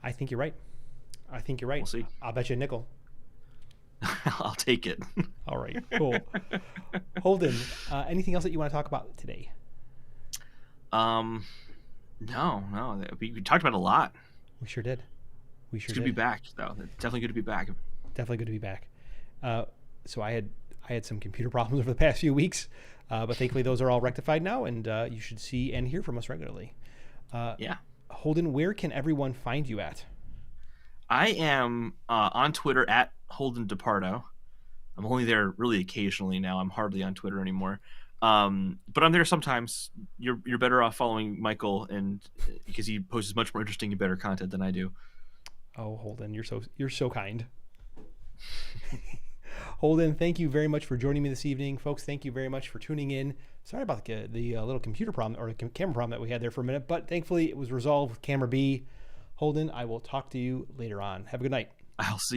[SPEAKER 2] I think you're right.
[SPEAKER 1] We'll see.
[SPEAKER 2] I'll bet you a nickel.
[SPEAKER 1] I'll take it.
[SPEAKER 2] All right, cool. Holden, anything else that you want to talk about today?
[SPEAKER 1] No. We talked about a lot.
[SPEAKER 2] We sure did.
[SPEAKER 1] It's good to be back, though. Definitely good to be back.
[SPEAKER 2] Definitely good to be back. So I had some computer problems over the past few weeks, but thankfully those are all rectified now, and you should see and hear from us regularly.
[SPEAKER 1] Yeah.
[SPEAKER 2] Holden, where can everyone find you at?
[SPEAKER 1] I am on Twitter at Holden DePardo. I'm only there really occasionally now. I'm hardly on Twitter anymore. But I'm there sometimes. You're better off following Michael, and because he posts much more interesting and better content than I do.
[SPEAKER 2] Oh, Holden, you're so kind. Holden, thank you very much for joining me this evening. Folks, thank you very much for tuning in. Sorry about the little computer problem or the camera problem that we had there for a minute, but thankfully it was resolved with camera B. Holden, I will talk to you later on. Have a good night.
[SPEAKER 1] I'll see